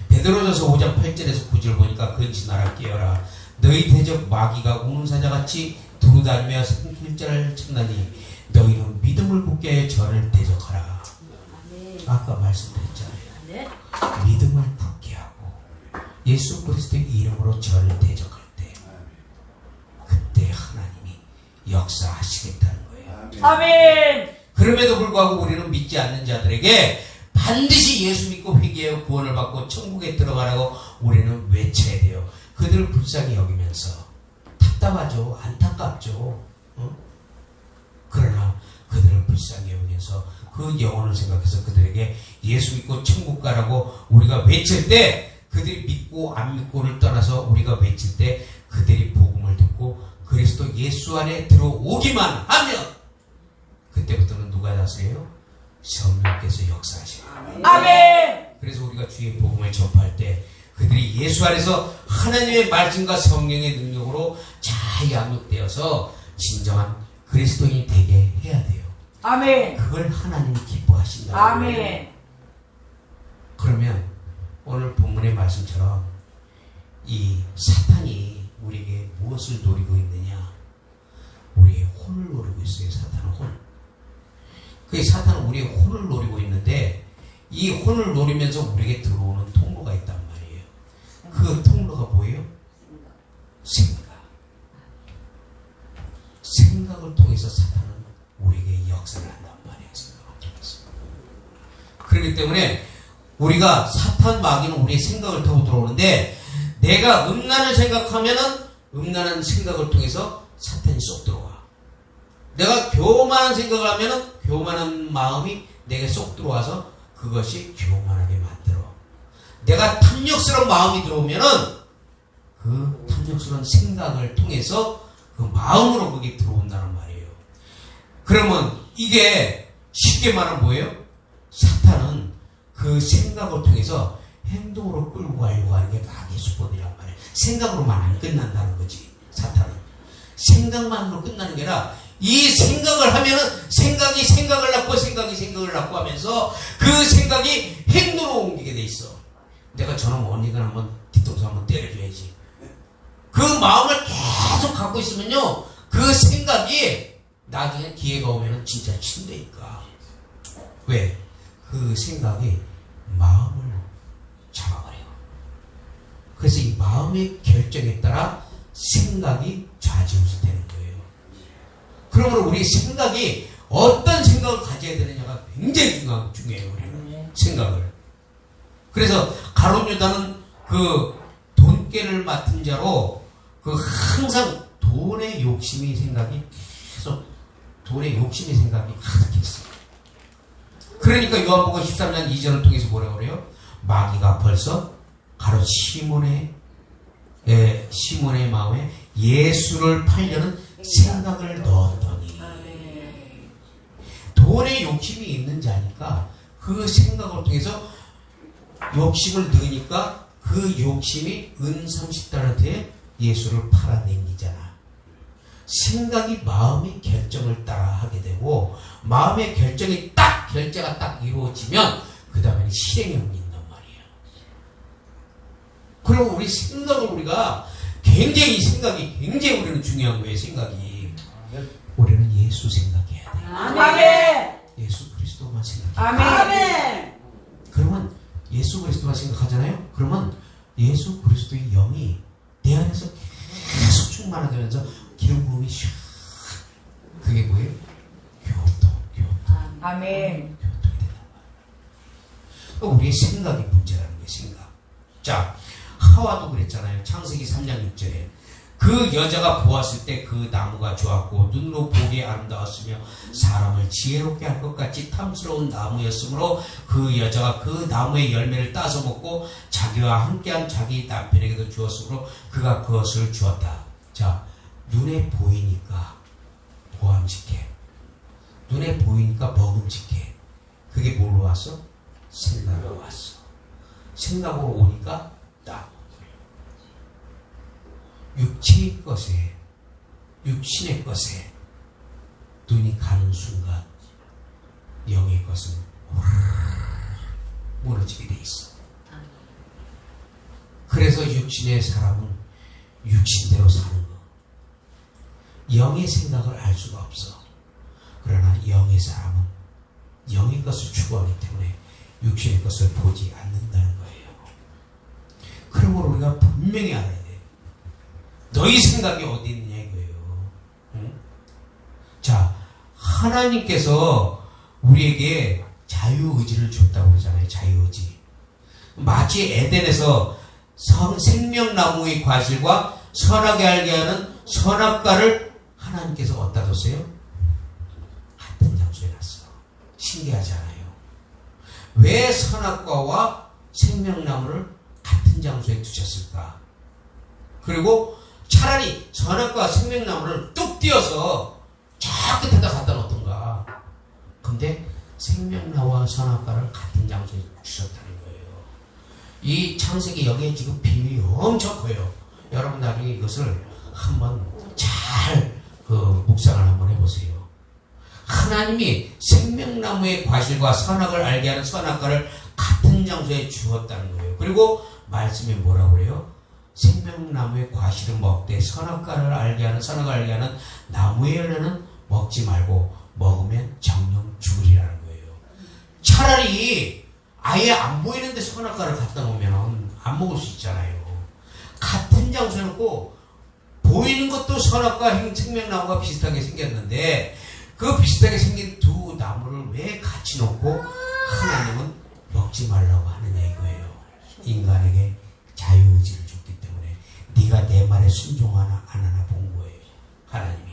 베드로전서 5장 8절에서 9절 보니까 근신하라 깨어라. 너희 대적 마귀가 우는 사자같이 두루다니며 생길자를 찾나니 너희는 믿음을 굳게 하여 저를 대적하라. 아멘. 아까 말씀드렸잖아요. 네. 믿음을 굳게 하고 예수 그리스도의 이름으로 저를 대적할 때 그때 하나님이 역사하시겠다는 거예요. 거예요. 아멘. 그럼에도 불구하고 우리는 믿지 않는 자들에게 반드시 예수 믿고 회개하여 구원을 받고 천국에 들어가라고 우리는 외쳐야 돼요. 그들을 불쌍히 여기면서 답답하죠. 안타깝죠. 그러나 그들을 불쌍히 여기면서 그 영혼을 생각해서 그들에게 예수 믿고 천국 가라고 우리가 외칠 때, 그들이 믿고 안 믿고를 떠나서 우리가 외칠 때 그들이 복음을 듣고 그리스도 예수 안에 들어오기만 하면 그때부터는 누가 다스려요? 성령께서 역사하셔요. 아멘. 그래서 우리가 주의 복음을 전파할 때 그들이 예수 안에서 하나님의 말씀과 성령의 능력으로 잘 양육되어서 진정한 그리스도인이 되게 해야 돼요. 아멘. 그걸 하나님이 기뻐하신다고. 아멘. 그러면 오늘 본문의 말씀처럼 이 사탄이 우리에게 무엇을 노리고 있느냐? 우리의 혼을 노리고 있어요. 사탄은 혼. 그 사탄은 우리의 혼을 노리고 있는데, 이 혼을 노리면서 우리에게 들어오는 통로가 있단 말이에요. 그 통로가 뭐예요? 생각. 생각을 통해서 사탄은 우리에게 역사를 한단 말이에요. 생각을 통해서. 그렇기 때문에 우리가 사탄 마귀는 우리의 생각을 타고 들어오는데, 내가 음란을 생각하면은 음란한 생각을 통해서 사탄이 쏙 들어와. 내가 교만한 생각을 하면은 교만한 마음이 내게 쏙 들어와서 그것이 교만하게 만들어. 내가 탐욕스러운 마음이 들어오면은 그 탐욕스러운 생각을 통해서 그 마음으로 그게 들어온다는 말이에요. 그러면 이게 쉽게 말하면 뭐예요? 사탄은 그 생각을 통해서 행동으로 끌고 가려고 하는 게 마귀의 수법이란 말이에요. 생각으로만 안 끝난다는 거지. 사탄은 생각만으로 끝나는 게 아니라, 이 생각을 하면은 생각이 생각을 낳고 생각이 생각을 낳고 하면서 그 생각이 행동으로 옮기게 돼 있어. 내가 저놈 언니가 한번 뒤통수 한번 때려줘야지. 그 마음을 계속 갖고 있으면요, 그 생각이 나중에 기회가 오면은 진짜 친다니까. 왜? 그 생각이 마음을 잡아버려요. 그래서 이 마음의 결정에 따라 생각이 좌지우지 되는 거예요. 그러므로 우리 생각이 어떤 생각을 가져야 되느냐가 굉장히 중요해요. 우리는 생각을. 그래서 가룟 유다는 그 돈깨를 맡은 자로 그 항상 돈의 욕심이 생각이 계속 돈의 욕심의 생각이 가득했어요. 그러니까 요한복음 13장 2절을 통해서 뭐라고 그래요? 마귀가 벌써 가로 시몬의 마음에 예수를 팔려는 생각을 넣었더니, 돈의 욕심이 있는 자니까 그 생각을 통해서 욕심을 넣으니까 그 욕심이 은 30달러에 예수를 팔아넘기잖아. 생각이 마음의 결정을 따라 하게 되고, 마음의 결제가 딱 이루어지면 그 다음에는 실행에 옮긴단 말이에요. 그리고 우리 생각을 우리가 생각이 굉장히 우리는 중요한 거예요. 생각이. 우리는 예수 생각해야 돼. 아멘. 예수 그리스도만 생각해. 아멘. 그러면 예수 그리스도만 생각하잖아요. 그러면 예수 그리스도의 영이 내 안에서 계속 충만하게 하면서 기름 부음이 샥. 그게 뭐예요? 교통. 아멘. 교통이 된단 말이에요. 우리의 생각이 문제라는 거예요. 생각. 자, 하와도 그랬잖아요. 창세기 3장 6절에 그 여자가 보았을 때 그 나무가 좋았고 눈으로 보기에 아름다웠으며 사람을 지혜롭게 할 것 같이 탐스러운 나무였으므로 그 여자가 그 나무의 열매를 따서 먹고 자기와 함께한 자기 남편에게도 주었으므로 그가 그것을 주었다. 자, 눈에 보이니까 보암직해. 눈에 보이니까 먹음직해. 그게 뭘로 왔어? 생각으로 왔어. 생각으로 오니까 딱 육체의 것에, 육신의 것에 눈이 가는 순간 영의 것은 무너지게 돼 있어. 그래서 육신의 사람은 육신대로 사는 거. 영의 생각을 알 수가 없어. 그러나 영의 사람은 영의 것을 추구하기 때문에 육신의 것을 보지 않는다는 거예요. 그러므로 우리가 분명히 알아야 돼. 너희 생각이 어디 있느냐 이거예요. 응? 자, 하나님께서 우리에게 자유의지를 줬다고 그러잖아요. 자유의지. 마치 에덴에서 생명나무의 과실과 선하게 알게 하는 선악과를 하나님께서 어디다 뒀어요? 같은 장소에 놨어. 신기하잖아요. 왜 선악과와 생명나무를 같은 장소에 두셨을까? 그리고 차라리 선악과와 생명나무를 뚝 띄어서 저 끝에다 갖다 놓던가. 근데 생명나무와 선악과를 같은 장소에 주셨다는 거예요. 이 창세기 여기에 지금 비밀이 엄청 커요. 여러분 나중에 이것을 한번 잘 묵상을 한번 해보세요. 하나님이 생명나무의 과실과 선악을 알게 하는 선악과를 같은 장소에 주었다는 거예요. 그리고 말씀에 뭐라고 그래요? 생명나무의 과실은 먹되 선악과를 알게 하는 선악을 알게 하는 나무의 열매는 먹지 말고 먹으면 정령 죽으리라는 거예요. 차라리 아예 안 보이는데 선악과를 갖다 놓으면 안 먹을 수 있잖아요. 같은 장소에 놓고 보이는 것도 선악과 생명나무가 비슷하게 생겼는데 그 비슷하게 생긴 두 나무를 왜 같이 놓고 하나님은 먹지 말라고 하느냐 이거예요. 인간에게 자유의지를 줬기 때문에 네가 내 말에 순종하나 안 하나 본 거예요. 하나님이.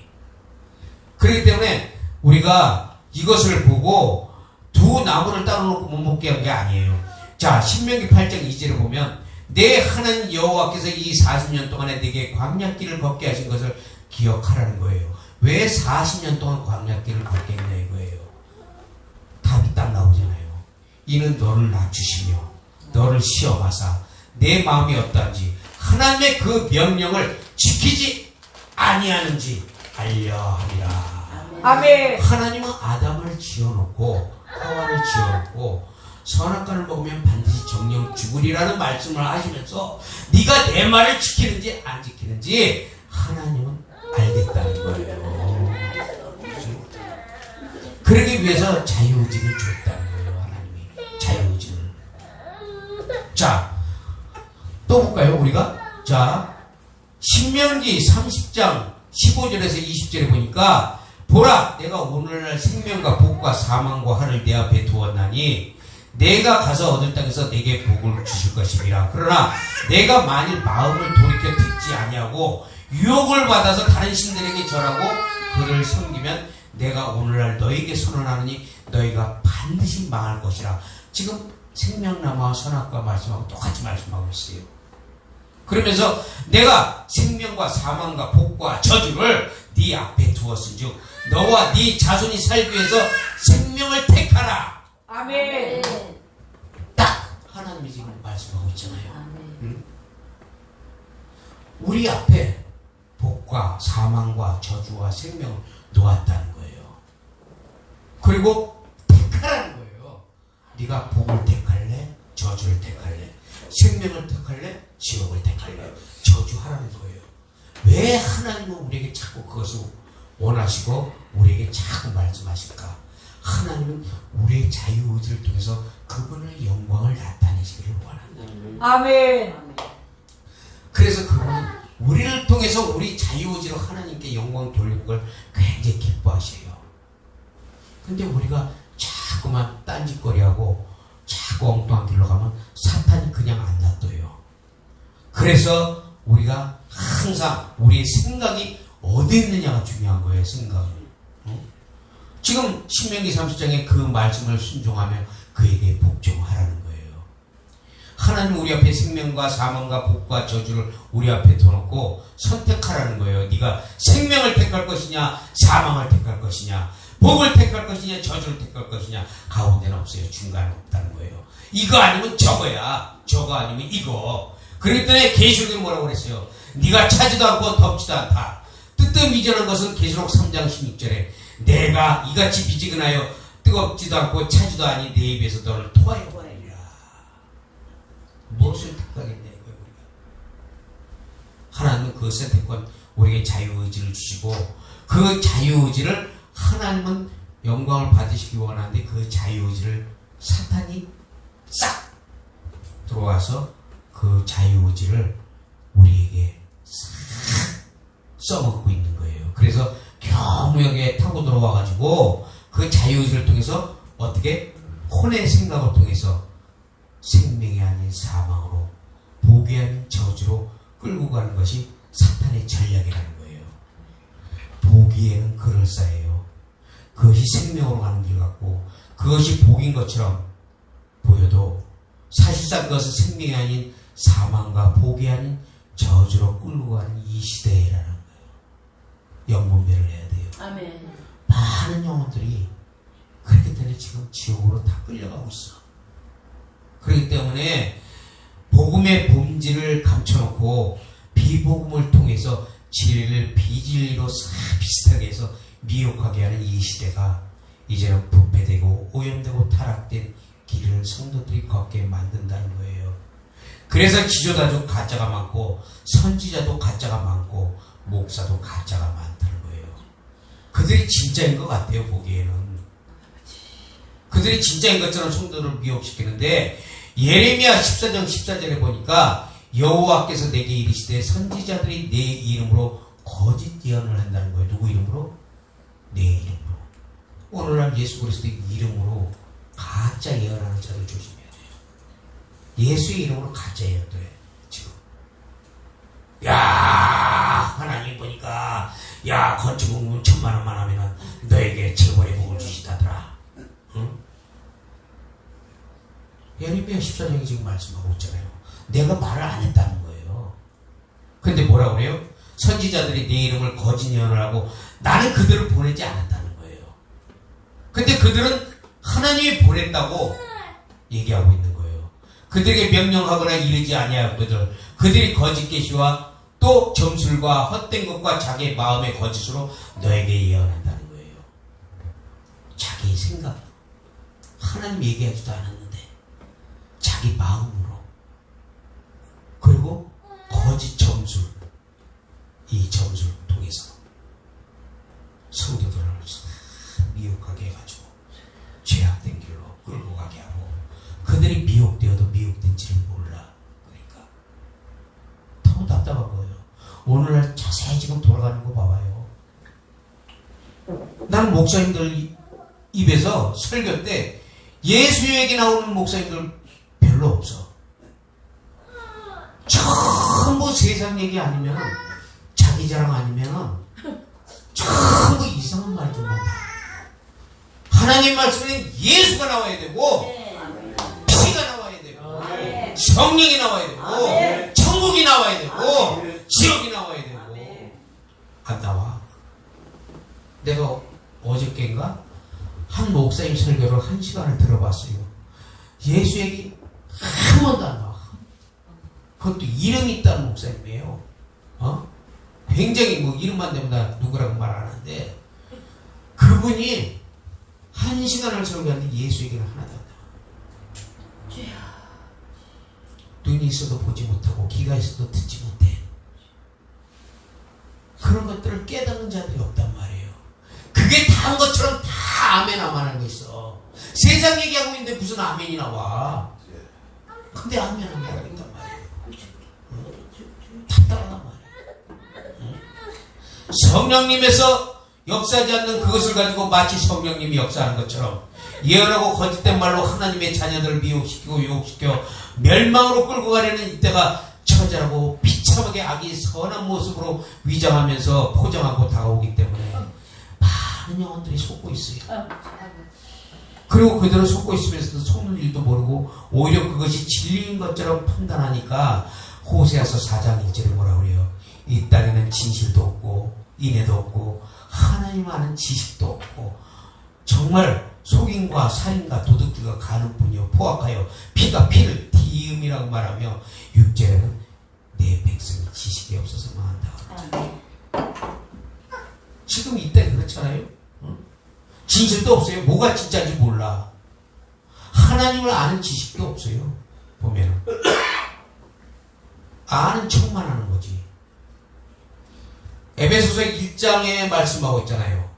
그렇기 때문에 우리가 이것을 보고 두 나무를 따로 놓고 못 먹게 한 게 아니에요. 자, 신명기 8장 2절에 보면 내 하나님 여호와께서 이 40년 동안에 네게 광야길을 걷게 하신 것을 기억하라는 거예요. 왜 40년 동안 광야길을 걷게 했냐 이거예요. 답이 딱 나오잖아요. 이는 너를 낮추시며 너를 시험하사 내 마음이 어떠한지 하나님의 그 명령을 지키지 아니하는지 알려 함이라. 아멘. 하나님은 아담을 지어놓고 하와를 지어놓고 선악과를 먹으면 반드시 정령 죽으리라는 말씀을 하시면서 네가 내 말을 지키는지 안 지키는지 하나님은 알겠다는 거예요. 그러기 위해서 자유의지를 줬다는 거예요. 하나님이 자유의지를. 자, 또 볼까요 우리가? 자, 신명기 30장 15절에서 20절에 보니까 보라 내가 오늘날 생명과 복과 사망과 화를 내 앞에 두었나니 내가 가서 얻을 땅에서 내게 복을 주실 것이니라. 그러나 내가 만일 마음을 돌이켜 듣지 아니하고 유혹을 받아서 다른 신들에게 절하고 그를 섬기면 내가 오늘날 너에게 선언하느니 너희가 반드시 망할 것이라. 지금 생명나무와 선악과 말씀하고 똑같이 말씀하고 있어요. 그러면서 내가 생명과 사망과 복과 저주를 네 앞에 두었은즉 너와 네 자손이 살기 위해서 생명을 택하라. 아멘. 딱 하나님이 지금 말씀하고 있잖아요. 아멘. 우리 앞에 복과 사망과 저주와 생명을 놓았다는 거예요. 그리고 택하라는 거예요. 네가 복을 택할래? 저주를 택할래? 생명을 택할래? 지옥을 택할래? 저주하라는 거예요. 왜 하나님은 우리에게 자꾸 그것을 원하시고 우리에게 자꾸 말씀하실까? 하나님은 우리의 자유의지를 통해서 그분의 영광을 나타내시기를 원한다. 아멘. 그래서 그분은 우리를 통해서 우리 자유의지로 하나님께 영광 돌리는 걸 굉장히 기뻐하셔요. 근데 우리가 자꾸만 딴짓거리하고 자꾸 엉뚱한 길로 가면 사탄이 그냥 안 놔둬요. 그래서 우리가 항상 우리의 생각이 어디 있느냐가 중요한 거예요. 생각은. 지금 신명기 30장에 그 말씀을 순종하며 그에게 복종하라는 거예요. 하나님 우리 앞에 생명과 사망과 복과 저주를 우리 앞에 둬놓고 선택하라는 거예요. 네가 생명을 택할 것이냐 사망을 택할 것이냐 복을 택할 것이냐 저주를 택할 것이냐 가운데는 없어요. 중간에 없다는 거예요. 이거 아니면 저거야. 저거 아니면 이거. 그렇기 때문에 계시록에 뭐라고 그랬어요? 네가 차지도 않고 덮지도 않다. 뜨뜻미전한 것은 계시록 3장 16절에 내가 이같이 미지근하여 뜨겁지도 않고 차지도 아니 내 입에서 너를 토하여버리리라. 무엇을 택하겠냐 이거예요. 우리가. 하나님은 그 선택권 우리에게 자유의지를 주시고 그 자유의지를 하나님은 영광을 받으시기 원하는데 그 자유의지를 사탄이 싹 들어와서 그 자유의지를 우리에게 싹 써먹고 있는 거예요. 그래서 교묘하게 타고 들어와가지고 그 자유의지를 통해서 어떻게 혼의 생각을 통해서 생명이 아닌 사망으로 복이 아닌 저주로 끌고 가는 것이 사탄의 전략이라는 거예요. 보기에는 그럴싸해요. 그것이 생명으로 가는 길 같고 그것이 복인 것처럼 보여도 사실상 그것은 생명이 아닌 사망과 복이 아닌 저주로 끌고 가는 이 시대라는 거예요. 영분별을 해야 돼요. 아멘. 많은 영혼들이 그렇기 때문에 지금 지옥으로 다 끌려가고 있어. 그렇기 때문에 복음의 본질을 감춰놓고 비복음을 통해서 진리를 비진리로 비슷하게 해서 미혹하게 하는 이 시대가 이제는 부패되고 오염되고 타락된 길을 성도들이 걷게 만든다는 거예요. 그래서 지도자도 가짜가 많고 선지자도 가짜가 많고 목사도 가짜가 많다는 거예요. 그들이 진짜인 것 같아요. 보기에는 그들이 진짜인 것처럼 성도를 미혹시키는데 예레미야 14장 14절에 보니까 여호와께서 내게 이르시되 선지자들이 내 이름으로 거짓 예언을 한다는 거예요. 누구 이름으로? 내 이름으로. 오늘날 예수 그리스도의 이름으로 가짜 예언하는 자를 조심해야 돼요. 예수의 이름으로 가짜 예언들 해. 지금 야 하나님 보니까 야 건축공문 1,000만 원만 하면은 너에게 재벌의 복을 주시다더라. 응? 예레미야 14장이 지금 말씀하고 있잖아요. 내가 말을 안 했다는 거예요. 근데 뭐라고 그래요? 선지자들이 내 이름을 거짓 예언을 하고 나는 그들을 보내지 않았다는 거예요. 근데 그들은 하나님이 보냈다고 얘기하고 있는 거예요. 그들에게 명령하거나 이르지 아니하였거든. 그들이 거짓 계시와 또 점술과 헛된 것과 자기의 마음의 거짓으로 너에게 예언한다는 거예요. 자기 생각. 하나님 얘기하지도 않았는데 자기 마음으로. 그리고 거짓 점술. 이 점술을 통해서 성도들을 미혹하게 해가지고 죄악된 길로 끌고 가게 하고 그들이 미혹되어도 미혹된지를 몰라. 그러니까 너무 답답한 거예요. 오늘날 자세히 지금 돌아가는 거 봐봐요. 나는 목사님들 입에서 설교 때 예수 얘기 나오는 목사님들 별로 없어. 전부 세상 얘기 아니면 자기 자랑 아니면 전부 이상한 말들만 다. 하나님 말씀에 예수가 나와야 되고 피가 나와야 되고 성령이 나와야 되고 천국이 나와야 되고 지옥이 나와야 되고 안 나와. 내가 어저께인가 한 목사님 설교를 1시간을 들어봤어요. 예수 얘기 한 번도 안 나와. 그것도 이름이 있다는 목사님이에요. 굉장히 뭐 이름만 되면 다 누구라고 말 안 하는데 그분이 1시간을 설교하는데 예수 얘기는 하나도 안 나와. 눈이 있어도 보지 못하고 귀가 있어도 듣지 못해. 그런 것들을 깨닫는 자들이 없단 말이에요. 그게 다한 것처럼 다 아멘 아멘 하는 거 있어. 세상 얘기하고 있는데 무슨 아멘이 나와. 근데 아멘 아멘 하고 있단 말이에요. 답답하단 말이에요. 성령님에서 역사하지 않는 그것을 가지고 마치 성령님이 역사하는 것처럼 예언하고 거짓된 말로 하나님의 자녀들을 미혹시키고 유혹시켜 멸망으로 끌고 가려는 이때가 처절하고 비참하게 악이 선한 모습으로 위장하면서 포장하고 다가오기 때문에 많은 영혼들이 속고 있어요. 그리고 그대로 속고 있으면서도 속는 일도 모르고 오히려 그것이 진리인 것처럼 판단하니까 호세아서 4장 1절에 뭐라고 그래요? 이 땅에는 진실도 없고 인애도 없고 하나님 아는 지식도 없고 정말 속임과 살인과 도둑질과 가늠뿐이요 포악하여 피가 피를 디음이라고 말하며 6절에는 내 백성이 지식이 없어서 망한다. 지금 이때 그렇잖아요. 진실도 없어요. 뭐가 진짜인지 몰라. 하나님을 아는 지식도 없어요. 보면은 아는 척만 하는 거지. 에베소서 1장에 말씀하고 있잖아요.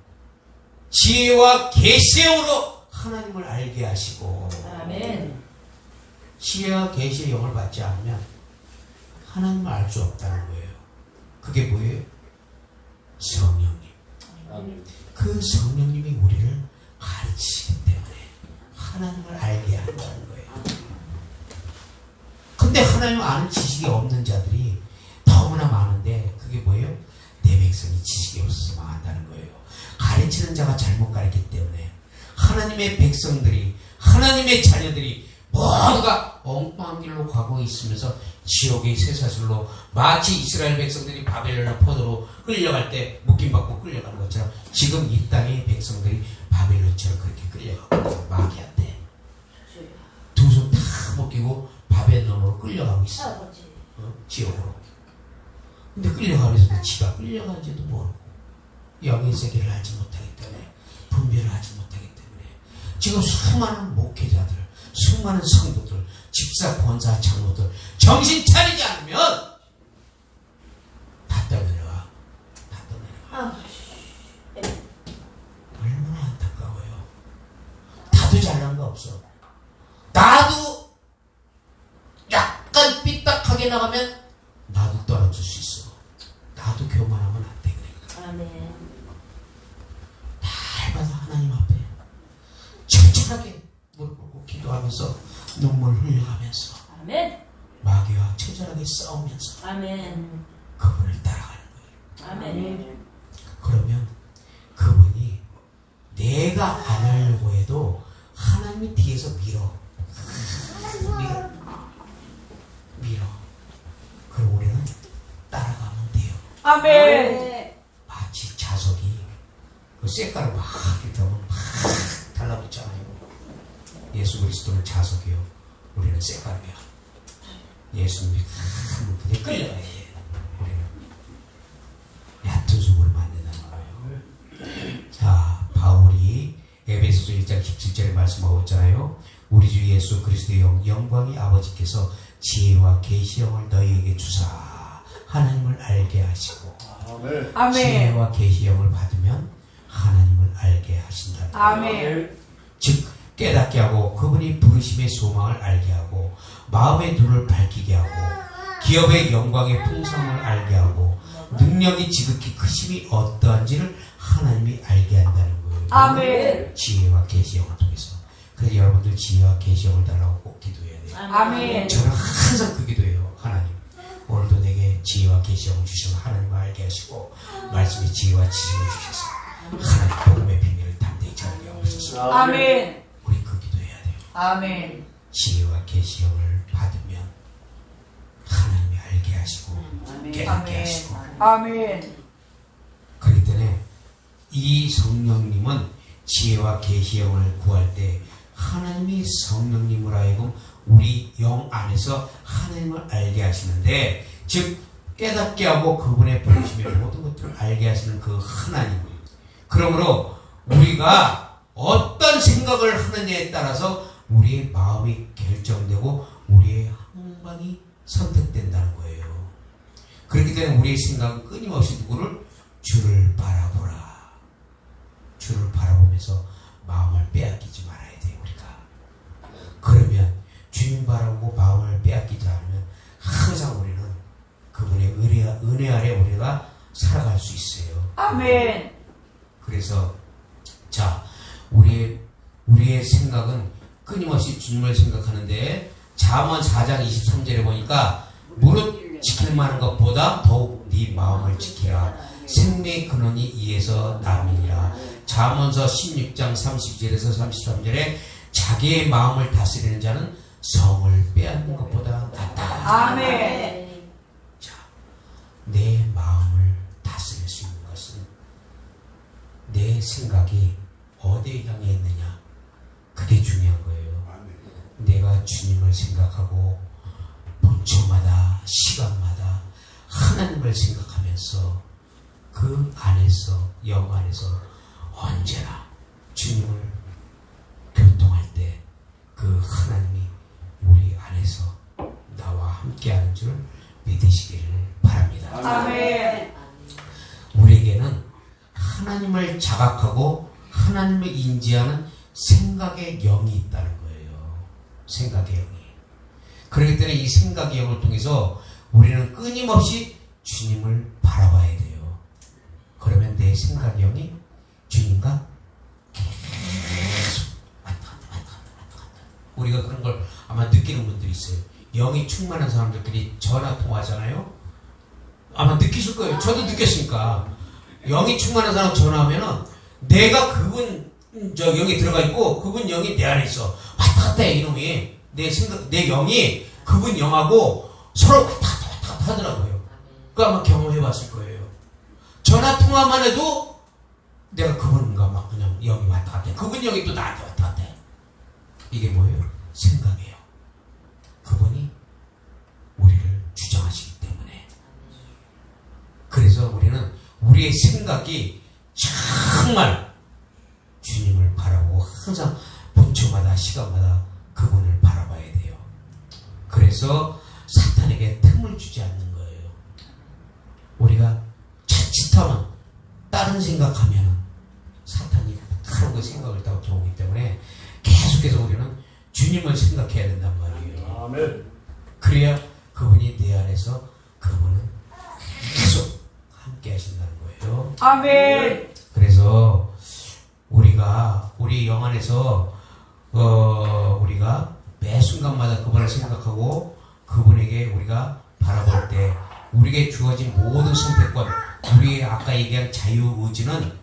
지혜와 계시의 영으로 하나님을 알게 하시고. 아멘. 지혜와 계시의 영을 받지 않으면 하나님을 알 수 없다는 거예요. 그게 뭐예요? 성령님. 그 성령님이 우리를 가르치시기 때문에 하나님을 알게 한다는 거예요. 근데 하나님 아는 지식이 없는 자들이 너무나 많은데 그게 뭐예요? 내 백성이 지식이 없어서 망한다는 거예요. 가르치는 자가 잘못 가르치기 때문에 하나님의 백성들이, 하나님의 자녀들이 모두가 엉뚱한 길로 가고 있으면서 지옥의 쇠사슬로 마치 이스라엘 백성들이 바벨론의 포도로 끌려갈 때 묶임받고 끌려가는 것처럼 지금 이 땅의 백성들이 바벨론처럼 그렇게 끌려가고 있어요. 마귀한테 두 손 다 묶이고 바벨론으로 끌려가고 있어. 지옥으로. 근데 끌려가면서도 지가 끌려가는지도 모르고 영의 세계를 알지 못하기 때문에, 분별을 하지 못하기 때문에 지금 수많은 목회자들, 수많은 성도들, 집사, 권사, 장로들 정신 차리지 않으면 다 떠내려가. 다 떠내려가. 얼마나 안타까워요. 나도 잘난 거 없어. 나도 약간 삐딱하게 나가면 나도 떨어질 수 있어. 나도 교만하면 안 돼. 그러니까. 아멘. 날마다 하나님 앞에 철저하게 무릎 꿇고 기도하면서 눈물 흘려가면서 아멘. 마귀와 처절하게 싸우면서 아멘. 그분을 따라가는 거예요. 아멘. 그러면 그분이 내가 안 하려고 해도 하나님이 뒤에서 밀어. 그럼 우리는 따라가면 돼요. 아멘. 마치 자석이 그 쇳가루 막 이렇게 하면 막 달라붙잖아요. 예수 그리스도는 자석이요, 우리는 쇳가루야. 예수님이 하면 그냥 끌려가야 돼. 우리는 얕은 속으로 만든다는 거예요. 자, 바울이 에베소서 1장 17절에 말씀하고 있잖아요. 우리 주 예수 그리스도의 영광이 아버지께서 지혜와 계시형을 너희에게 주사 하나님을 알게 하시고, 아멘. 지혜와 계시형을 받으면 하나님을 알게 하신다. 아멘. 즉 깨닫게 하고 그분이 부르심의 소망을 알게 하고 마음의 눈을 밝히게 하고 기업의 영광의 풍성을 알게 하고 능력이 지극히 크심이 어떠한지를 하나님이 알게 한다는 거예요. 아멘. 지혜와 계시형을 통해서. 그래서 여러분들 지혜와 계시형을 달라고 꼭 기도해야 돼요. 아멘. 저는 항상 그 기도해요. 하나님, 오늘도 내게 지혜와 계시형을 주셔서 하나님을 알게 하시고 말씀의 지혜와 지식을 주셔서 하나님 복음의 비밀을 담대히 전하게 하옵소서. 아멘. 우리 그 기도해야 돼요. 아멘. 지혜와 계시형을 받으면 하나님이 알게 하시고 깨닫게 하시고. 아멘. 그렇기 때문에 이 성령님은 지혜와 계시형을 구할 때 하나님이 성령님으로 하여금 우리 영 안에서 하나님을 알게 하시는데, 즉 깨닫게 하고 그분의 부르심의 모든 것들을 알게 하시는 그 하나님. 그러므로 우리가 어떤 생각을 하느냐에 따라서 우리의 마음이 결정되고 우리의 행방이 선택된다는 거예요. 그렇기 때문에 우리의 생각은 끊임없이 누구를? 주를 바라보라. 주를 바라보면서 마음을 빼앗기지 말아야 돼요. 우리가. 그러면 주님 바라보고 마음을 빼앗기지 않으면 항상 우리는 그분의 은혜 아래 우리가 살아갈 수 있어요. 아멘. 그래서 자, 우리의 생각은 끊임없이 주님을 생각하는데 잠언 4장 23절에 보니까 무릇 지킬 만한 것보다 더욱 네 마음을 지키라. 생명의 근원이 이에서 남이니라. 잠언서 16장 32절에서 33절에 자기의 마음을 다스리는 자는 성을 빼앗는 것보다 낫다. 아멘. 자, 내 마음을 다스릴 수 있는 것은 내 생각이 어디에 향해 있느냐, 그게 중요한 거예요. 내가 주님을 생각하고 본초마다 시간마다 하나님을 생각하면서 그 안에서, 영 안에서 언제나 주님을 교통할 때 그 하나님이 우리 안에서 나와 함께하는 줄 믿으시기를 바랍니다. 아멘. 우리에게는 하나님을 자각하고 하나님을 인지하는 생각의 영이 있다는 거예요. 생각의 영이. 그렇기 때문에 이 생각의 영을 통해서 우리는 끊임없이 주님을 바라봐야 돼요. 그러면 내 생각의 영이 주님과 계속 왔다 갔다. 우리가 그런 걸 아마 느끼는 분들이 있어요. 영이 충만한 사람들끼리 전화 통화하잖아요. 아마 느끼실 거예요. 저도 느꼈으니까. 영이 충만한 사람 전화하면은 내가 그분 영이 들어가 있고 그분 영이 내 안에 있어. 왔다 갔다 해, 이놈이. 내 영이 그분 영하고 서로 왔다 갔다 하더라고요. 그거 아마 경험해 봤을 거예요. 전화 통화만 해도 내가 그분과 막 그냥 영이 왔다 갔다 해. 그분 영이 또 나한테 왔다 갔다 해. 이게 뭐예요? 생각이에요. 그분이 우리를 주장하시기 때문에. 그래서 우리는 우리의 생각이 정말 주님을 바라보고 항상 분초마다 시간마다 그분을 바라봐야 돼요. 그래서 사탄에게 틈을 주지 않는 거예요. 우리가 자칫하면 다른 생각하면 사탄이 다른 거 생각을 따고 들어오기 때문에 계속해서 우리는 주님을 생각해야 된단 말이에요. 아멘. 그래야 그분이 내 안에서 그분은 계속 함께 하신다는 거예요. 아멘. 그래서 우리 영 안에서 우리가 매 순간마다 그분을 생각하고 그분에게 우리가 바라볼 때 우리에게 주어진 모든 선택권, 우리의 아까 얘기한 자유의지는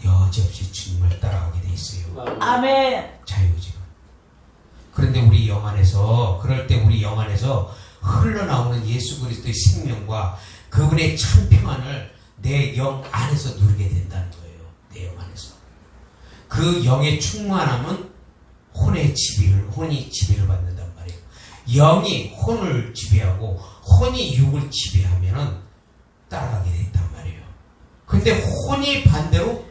여지없이 주님을 따라가게 돼 있어요. 아멘. 자유의지가. 그런데 우리 영 안에서, 그럴 때 우리 영 안에서 흘러나오는 예수 그리스도의 생명과 그분의 참 평안을 내 영 안에서 누리게 된다는 거예요. 내 영 안에서. 그 영의 충만함은 혼이 지배를 받는단 말이에요. 영이 혼을 지배하고 혼이 육을 지배하면은 따라가게 된단 말이에요. 근데 혼이 반대로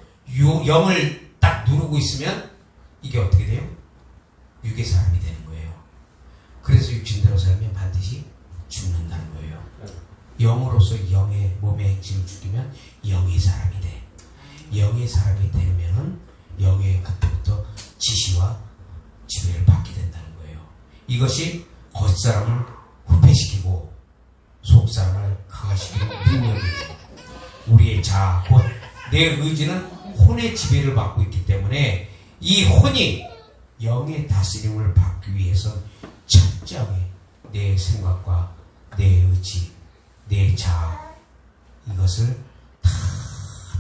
영을 딱 누르고 있으면 이게 어떻게 돼요? 육의 사람이 되는 거예요. 그래서 육신대로 살면 반드시 죽는다는 거예요. 영으로서 영의 몸의 행실을 죽이면 영의 사람이 돼. 영의 사람이 되면은 영의 그때부터 지시와 지배를 받게 된다는 거예요. 이것이 겉사람을 후패시키고 속사람을 강화시키는 능력이에요. 우리의 자아, 곧 내 의지는 혼의 지배를 받고 있기 때문에 이 혼이 영의 다스림을 받기 위해선 철저하게 내 생각과 내 의지, 내 자아 이것을 다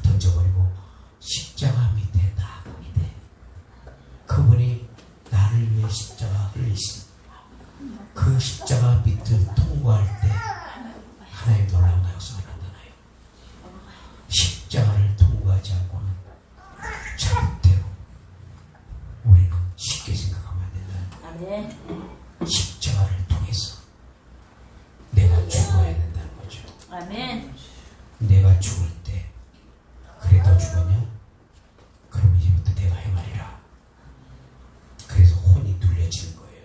던져버리고 십자가 밑에 나가게 돼. 그분이 나를 위해 십자가 흘리신 그 십자가 밑을 통과할 때 하나님 놀라운 역사가 나타나요. 십자가를 통과하지 않고는 절대로 우리는 쉽게 생각하면 안 된다는 거예요. 아멘. 십자가를 통해서 내가 죽어야 된다는 거죠. 아멘. 내가 죽을 때 그래 너 죽었냐? 그럼 이제부터 내가 행하리라. 그래서 혼이 눌려지는 거예요.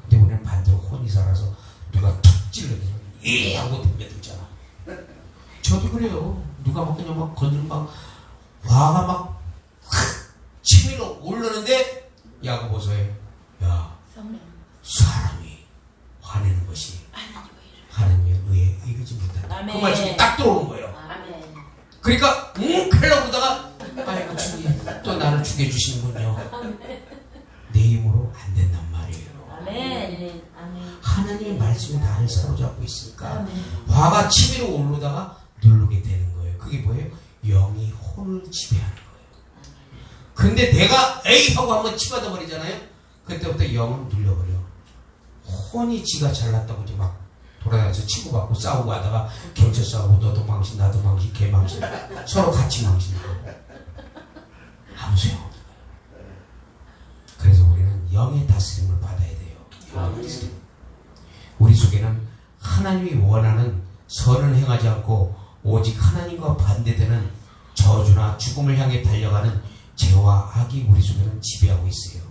근데 우리는 반대로 혼이 살아서 누가 툭 찔러주면 예 하고 덤벼들잖아. 저도 그래요. 누가 막 그냥 막 건드리면 막 화가 막 치밀어 오르는데 야고 보소해. 야 사람이 화내는 것이 하나님의 의에 이르지 못한다. 그 아멘. 말씀이 딱 들어오는 거예요. 아멘. 그러니까 하려고 그러다가 아이고 주님 또 나를 죽여주시는군요. 내 힘으로 안 된단 말이에요. 아멘. 아멘. 하나님의 말씀이 나를 사로잡고 있으니까 아멘. 화가 치밀어 오르다가 누르게 되는 거예요. 그게 뭐예요? 영이 혼을 지배하는 거예요. 근데 내가 에이 하고 한번 치받아 버리잖아요. 그때부터 영은 눌려버려. 혼이 지가 잘났다고 이제 막 돌아다니면서 치고받고 싸우고 하다가 경찰 싸우고 너도 망신 나도 망신 걔 망신 서로 같이 망신하고 아무 소용없는 거예요. 그래서 우리는 영의 다스림을 받아야 돼요. 영의 다스림. 우리 속에는 하나님이 원하는 선을 행하지 않고 오직 하나님과 반대되는 저주나 죽음을 향해 달려가는 죄와 악이 우리 속에는 지배하고 있어요.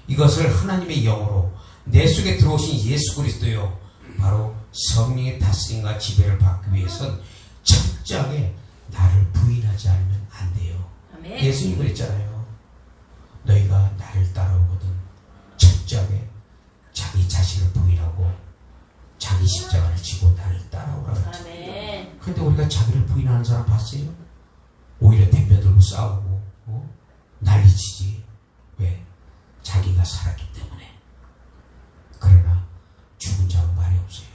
이것을 하나님의 영으로 내 속에 들어오신 예수 그리스도요 바로 성령의 다스림과 지배를 받기 위해선 철저하게 나를 부인하지 않으면 안 돼요. 아멘. 예수님 그랬잖아요. 너희가 나를 따라오거든 철저하게 자기 자신을 부인하고 자기 십자가를 지고 나를 따라오라 그랬잖아요. 아멘. 근데 우리가 자기를 부인하는 사람 봤어요? 오히려 덤벼들고 그리고 싸우고 난리치지. 왜? 자기가 살았기 때문에. 그러나 죽은 자는 말이 없어요.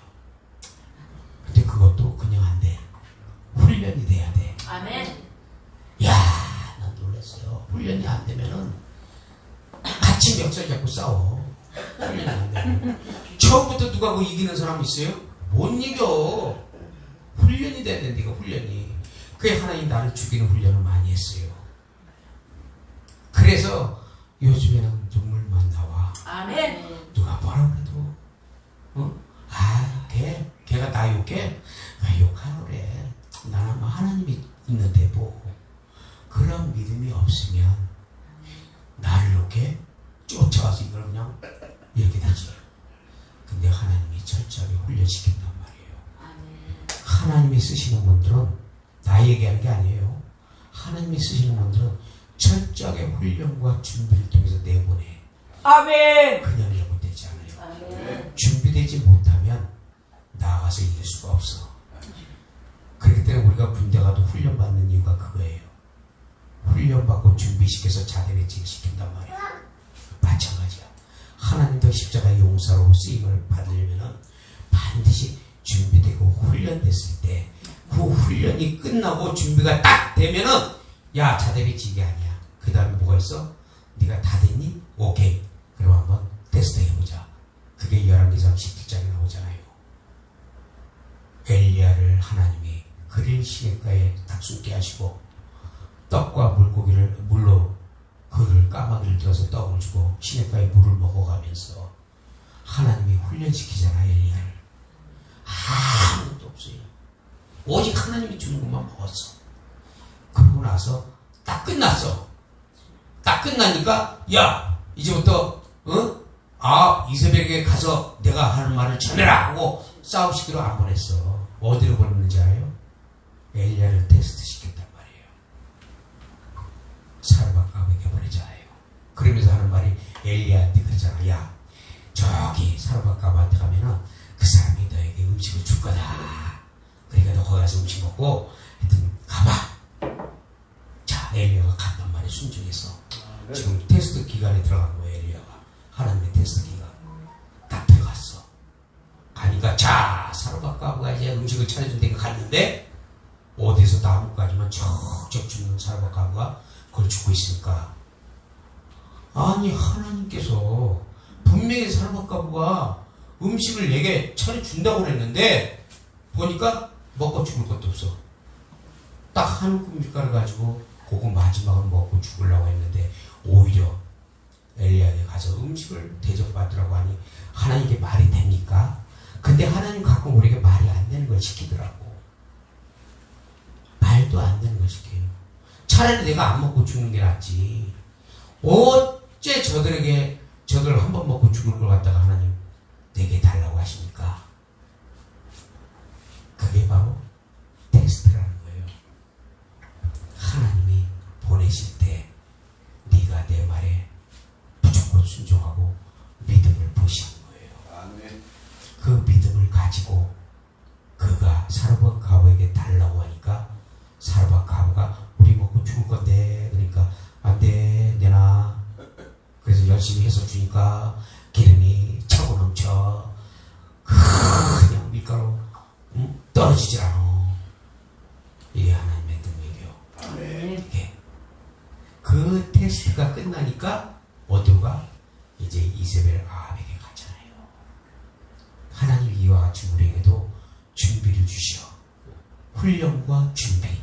근데 그것도 그냥 안 돼. 훈련이 돼야 돼. 아멘. 야, 난 놀랐어요. 훈련이 안 되면은 같이 멱살 잡고 싸워. 훈련이 안 되면. 처음부터 누가 그 이기는 사람 있어요? 못 이겨. 훈련이 돼야 된다, 이거 훈련이. 그게 하나님 나를 죽이는 훈련을 많이 했어요. 그래서 요즘에는 눈물만 나와. 아멘. 누가 뭐라 그래도, 걔가 나 욕해? 욕하라 그래. 나는 뭐 하나님이 있는데 뭐. 그런 믿음이 없으면, 나를 이렇게 쫓아와서 이걸 그냥 이렇게 되지. 근데 하나님이 철저하게 훈련시킨단 말이에요. 아멘. 하나님이 쓰시는 분들은 나 얘기하는 게 아니에요. 하나님이 쓰시는 분들은 철저하게 훈련과 준비를 통해서 내보내. 아멘. 그냥 내보내지 않아요. 아멘. 준비되지 못하면 나가서 이길 수가 없어. 그렇기 때문에 우리가 군대 가도 훈련받는 이유가 그거예요. 훈련받고 준비시켜서 자대배치를 시킨단 말이야. 마찬가지야. 하나님도 십자가의 용사로 쓰임을 받으려면 반드시 준비되고 훈련됐을 때 그 훈련이 끝나고 준비가 딱 되면은 야, 자대배치 이게 아니야. 그 다음에 뭐가 있어? 네가 다 됐니? 오케이. 그럼 한번 테스트 해보자. 그게 열왕기상 17장에 나오잖아요. 엘리야를 하나님이 그릴 시냇가에 딱 숨게 하시고 떡과 물로 그를 까마귀를 들어서 떡을 주고 시냇가에 물을 먹어가면서 하나님이 훈련시키잖아, 엘리야를. 아무것도 없어요. 오직 하나님이 주는 것만 먹었어. 그러고 나서 딱 끝났어. 딱 끝나니까 야, 이제부터 이세벨에게 가서 내가 하는 말을 전해라 하고 싸움시키러 안 보냈어. 어디로 보냈는지 알아요? 엘리야를 테스트 시켰단 말이에요. 사르밧갑에게 보내잖아요. 그러면서 하는 말이 엘리야한테 그러잖아. 야, 저기 사르밧갑한테 가면은 그 사람이 너에게 음식을 줄 거다. 그러니까 너 거기 가서 음식 먹고 하여튼 가봐. 자, 엘리야가 갔단 말이에요. 순종해서. 지금 테스트 기간에 들어간 거예요. 엘리야가. 하나님의 테스트 기간. 딱 들어갔어. 가니까 자, 사르밧갑가 이제 음식을 차려준다니까 갔는데 어디서 나무까지만 척척 죽는 사르밧갑가 그걸 죽고 있으니까, 아니 하나님께서 분명히 사르밧갑가 음식을 내게 차려준다고 그랬는데 보니까 먹고 죽을 것도 없어. 딱 한 움큼 밀가루 가지고 그거 마지막으로 먹고 죽으려고 했는데 오히려 엘리야에게 가서 음식을 대접받으라고 하니 하나님께 말이 됩니까? 근데 하나님 가끔 우리에게 말이 안 되는 걸 시키더라고. 말도 안 되는 걸 시켜요. 차라리 내가 안 먹고 죽는 게 낫지. 어째 저들 한 번 먹고 죽을 걸 갖다가 하나님 내게 달라고 하십니까? 그게 바로 테스트라는 거예요. 하나님이 보내실 때 네가 내 말에 무조건 순종하고 믿음을 보시는 거예요. 아멘. 그 믿음을 가지고 그가 사르밧갑에게 달라고 하니까 사르밧갑가 우리 먹고 죽을 건데, 그러니까 안 돼, 내놔. 그래서 열심히 해서 주니까 기름이 차고 넘쳐. 그냥 밀가루 떨어지질 않아. 이게 하나님의 능력이요. 아멘. 이게 그 테스트가 끝나니까 어디로 가? 이제 이세벨 아합에게 가잖아요. 하나님 이와 같이 우리에게도 준비를 주시어. 훈련과 준비.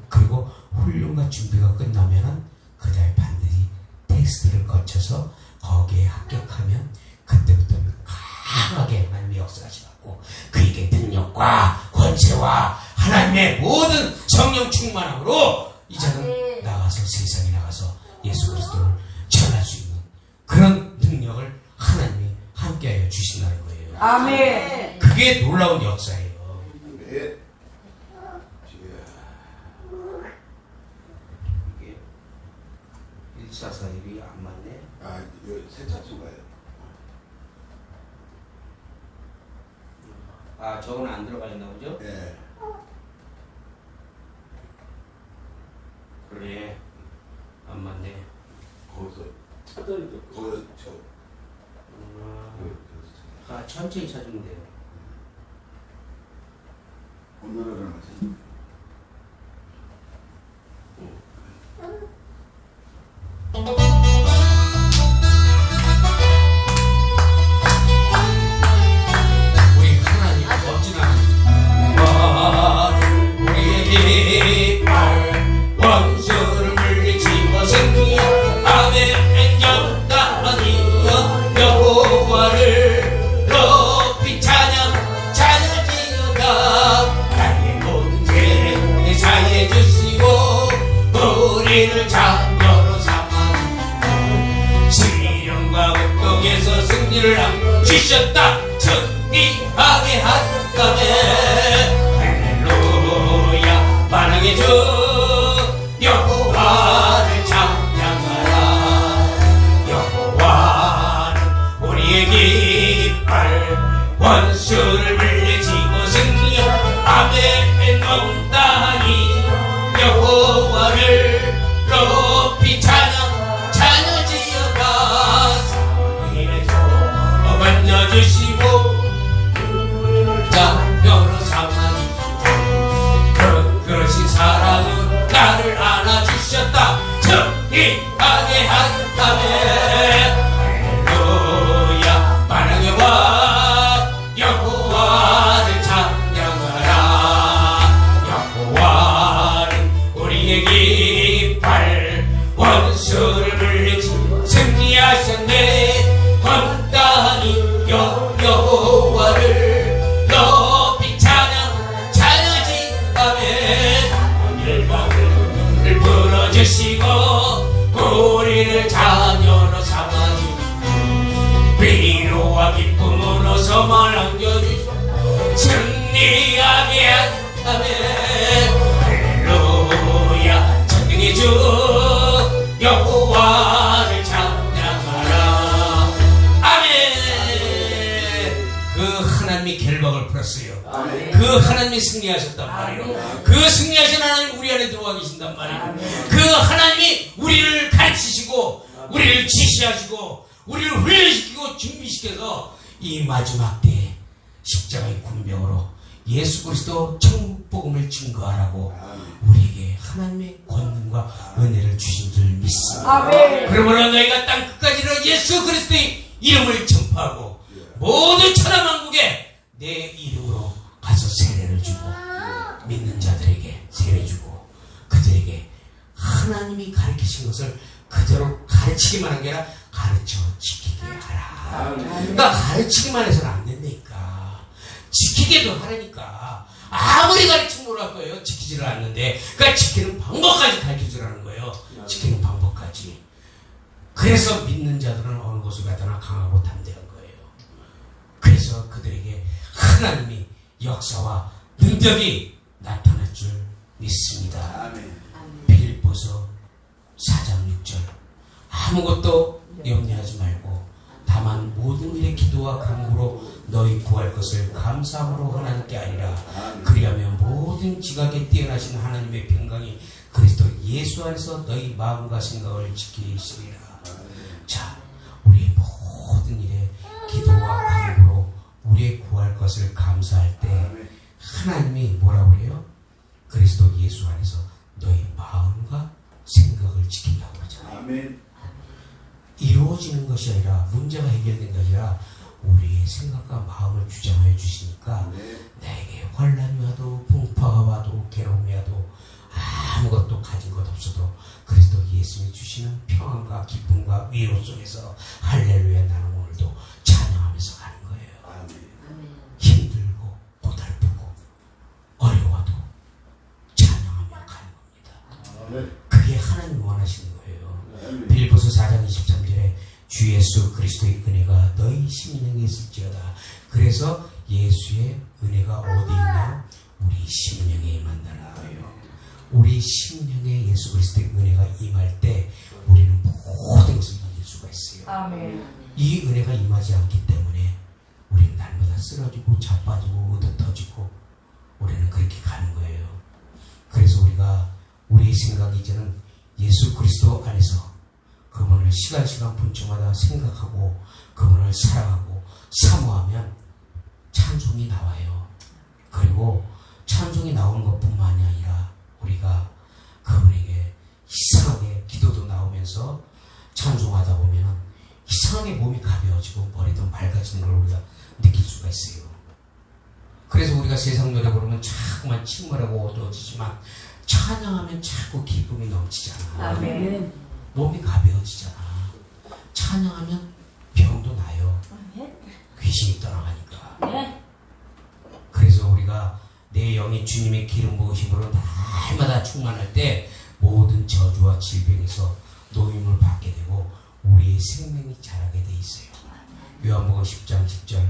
그리고 훈련과 준비가 끝나면은 그 다음에 반드시 테스트를 거쳐서 거기에 합격하면 그때부터 강하게 하나님의 역사하시고 그에게 능력과 권세와 하나님의 모든 성령 충만함으로 이제는 나가서 세상에 나가서 예수 그리스도를 전할 수 있는 그런 능력을 하나님이 함께하여 주신다는 거예요. 아멘. 그게 놀라운 역사예요. 네. 이게 1441이 안 맞네. 아, 이거 세 차수가요. 아, 저건 안 들어가 있나 보죠? 예. 그래. 안 맞네. 거기서 차들이도 거기서 저 아, 천천히 찾으면 돼요. 오늘은 하지. 우리 하나님 멋진 하나님 우리의 깃발 원수를 물리치고 승리야 아멘 영광이여 여호와를 높이 찬양 찬양지어다 나의 모든 죄 사해 주시고 우리를 자녀로 삼아 시련과 고통에서 승리를 주셨다 승리하게 하셨다며 할렐루야 만왕의 주 여호와를 찬양하라 여호와는 우리의 깃발 원수를 물리치고 승리하라 아멘 온다니 여호와를 높이 찬양 찬양지어다 성인의 손 만져주시고 자녀로 삼아주시고 그러신 사랑은 나를 안아주셨다 정리하게 하셨다며 할렐루야 만왕의 왕 여호와를 찬양하라 여호와는 우리의 깃발 원수를 물리치고 승리하셨네 헌당히 여호와를 높이 찬양 찬양지하며 열방을 불어주시고 우리를 자녀로 삼아주시고 위로와 기쁨으로 섬을 안겨주시고 승리하게 하셨다며 할렐루야 천등의 주 여호와를 찬양하라 아멘 그 하나님이 결박을 풀었어요 그 하나님이 승리하셨단 말이에요 그 승리하신 하나님 우리 안에 들어와 계신단 말이에요 그 하나님이 우리를 가르치시고 우리를 지시하시고 우리를 훈련시키고 준비시켜서 이 마지막 때에 십자가의 군병으로 예수 그리스도 천국 복음을 증거하라고 우리에게 하나님의 권능과 은혜를 주신 줄 믿습니다. 아멘. 그러므로 너희가 땅 끝까지로 예수 그리스도의 이름을 전파하고 모든 천하만국에 내 이름으로 가서 세례를 주고 믿는 자들에게 세례 주고 그들에게 하나님이 가르치신 것을 그대로 가르치기만 한 게 아니라 가르쳐 지키게 하라. 그러니까 가르치기만 해서는 안 된다니까. 지키게도 하라니까. 아무리 가르치면 뭐랄 거예요. 지키지를 않는데. 그러니까 지키는 방법까지 가르쳐주라는 거예요. 지키는 방법까지. 그래서 믿는 자들은 어느 곳을 가더나 강하고 담대한 거예요. 그래서 그들에게 하나님이 역사와 능력이 나타날 줄 믿습니다. 빌립보서 4장 6절 아무것도 염려하지 말고 다만 모든 일에 기도와 간구로 너희 구할 것을 감사함으로 하나님께 아리라. 그리하면 모든 지각에 뛰어나신 하나님의 평강이 그리스도 예수 안에서 너희 마음과 생각을 지키시리라. 자, 우리의 모든 일에 기도와 간구로 우리의 구할 것을 감사할 때 하나님이 뭐라고 그래요? 그리스도 예수 안에서 너희 마음과 생각을 지킨다고 그러잖아요. 아멘. 이루어지는 것이 아니라 문제가 해결된 것이 아니라 우리의 생각과 마음을 주장하여 주시니까 내게 환난이 와도 풍파가 와도 괴로움이 와도 아무것도 가진 것 없어도 그리스도 예수님이 주시는 평안과 기쁨과 위로 속에서 할렐루야 나는 오늘도 찬양하면서 가는 거예요. 힘들고 고달프고 어려워도 찬양하며 가는 겁니다. 그게 하나님 원하시는 거예요. 빌립보서 4장 23절에 주 예수 그리스도의 은혜가 너희 심령에 있을지어다. 그래서 예수의 은혜가 어디 있나요? 우리 심령에 임한다는 거예요. 우리 심령에 예수 그리스도의 은혜가 임할 때 우리는 모든 것을 이길 수가 있어요. 아멘. 이 은혜가 임하지 않기 때문에 우리는 날마다 쓰러지고 자빠지고 얻어터지고 우리는 그렇게 가는 거예요. 그래서 우리가 우리의 생각이 이제는 예수 그리스도 안에서 그분을 시간 분초마다 생각하고 그분을 사랑하고 사모하면 찬송이 나와요. 그리고 찬송이 나오는 것뿐만이 아니라 우리가 그분에게 이상하게 기도도 나오면서 찬송하다 보면은 이상하게 몸이 가벼워지고 머리도 맑아지는 걸 우리가 느낄 수가 있어요. 그래서 우리가 세상 노래 부르면 자꾸만 침울하고 어두워지지만 찬양하면 자꾸 기쁨이 넘치잖아. 아멘. 몸이 가벼워지잖아. 찬양하면 병도 나요. 귀신이 떠나가니까. 네. 그래서 우리가 내 영이 주님의 기름 부으심으로 날마다 충만할 때 모든 저주와 질병에서 노임을 받게 되고 우리의 생명이 자라게 돼 있어요. 요한복음 10장 10절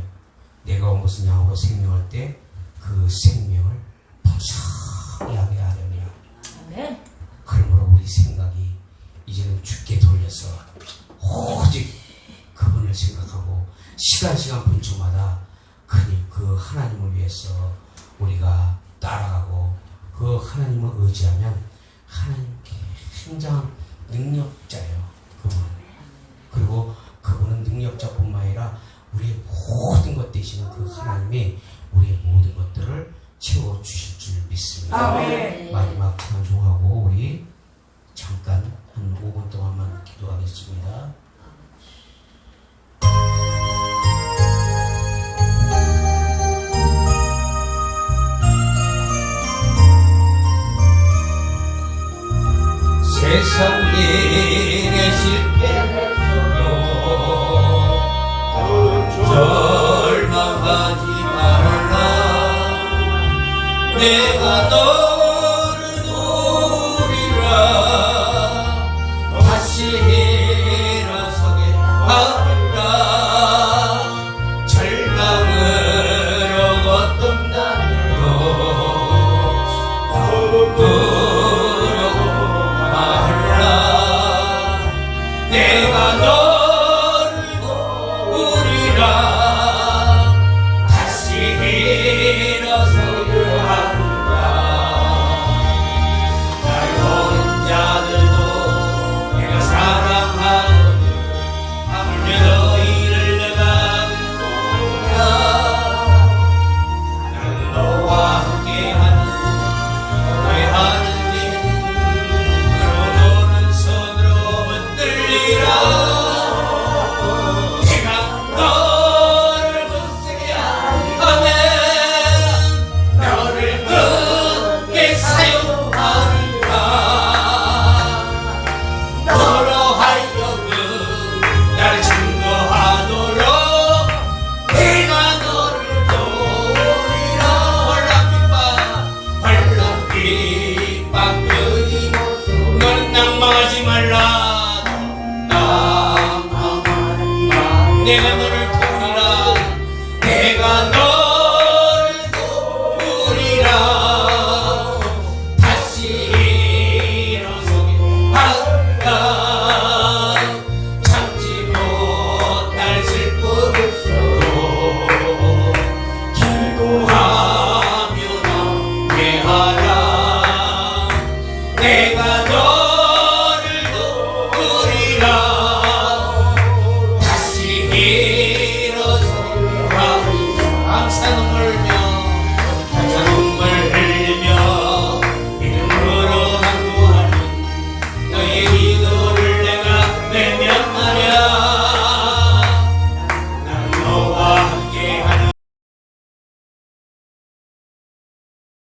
내가 온 것은 양으로 생명할 때 그 생명을 풍성하게 하려니라. 아멘. 그러므로 우리 생각이 이제는 주께 돌려서 오직 그분을 생각하고 시간 분초마다 그 하나님을 위해서 우리가 따라가고 그 하나님을 의지하면 하나님 굉장한 능력자예요. 그분은. 그리고 그분은 능력자뿐만 아니라 우리의 모든 것 되시는 그 하나님이 우리의 모든 것들을 채워주실 줄 믿습니다. 아멘. 마지막 찬송하고 우리 잠깐 한 5분 동안만 기도하겠습니다. 세상 일에 실패해도 절망하지 말라. 내가 너를 노리라. 다시 일어서게 하리라. 절망으로 거듭나도 내가 너를 보리라. 다시 일어서려 하리라. 나의 모든 자들도 내가 사랑하거든. 하물며 너희를 내가 믿노라. 나는 너와 함께하는 너의 하느님 너는 손으로 붙들리라. 내가 너를 굳세게 하네. 너를 굳게 사용하리라. 너로 하여금 나를 증거하도록 내가 너를 도우리라. 헐렁빛바 끊임없이 너는 낭망하지 말라. 내가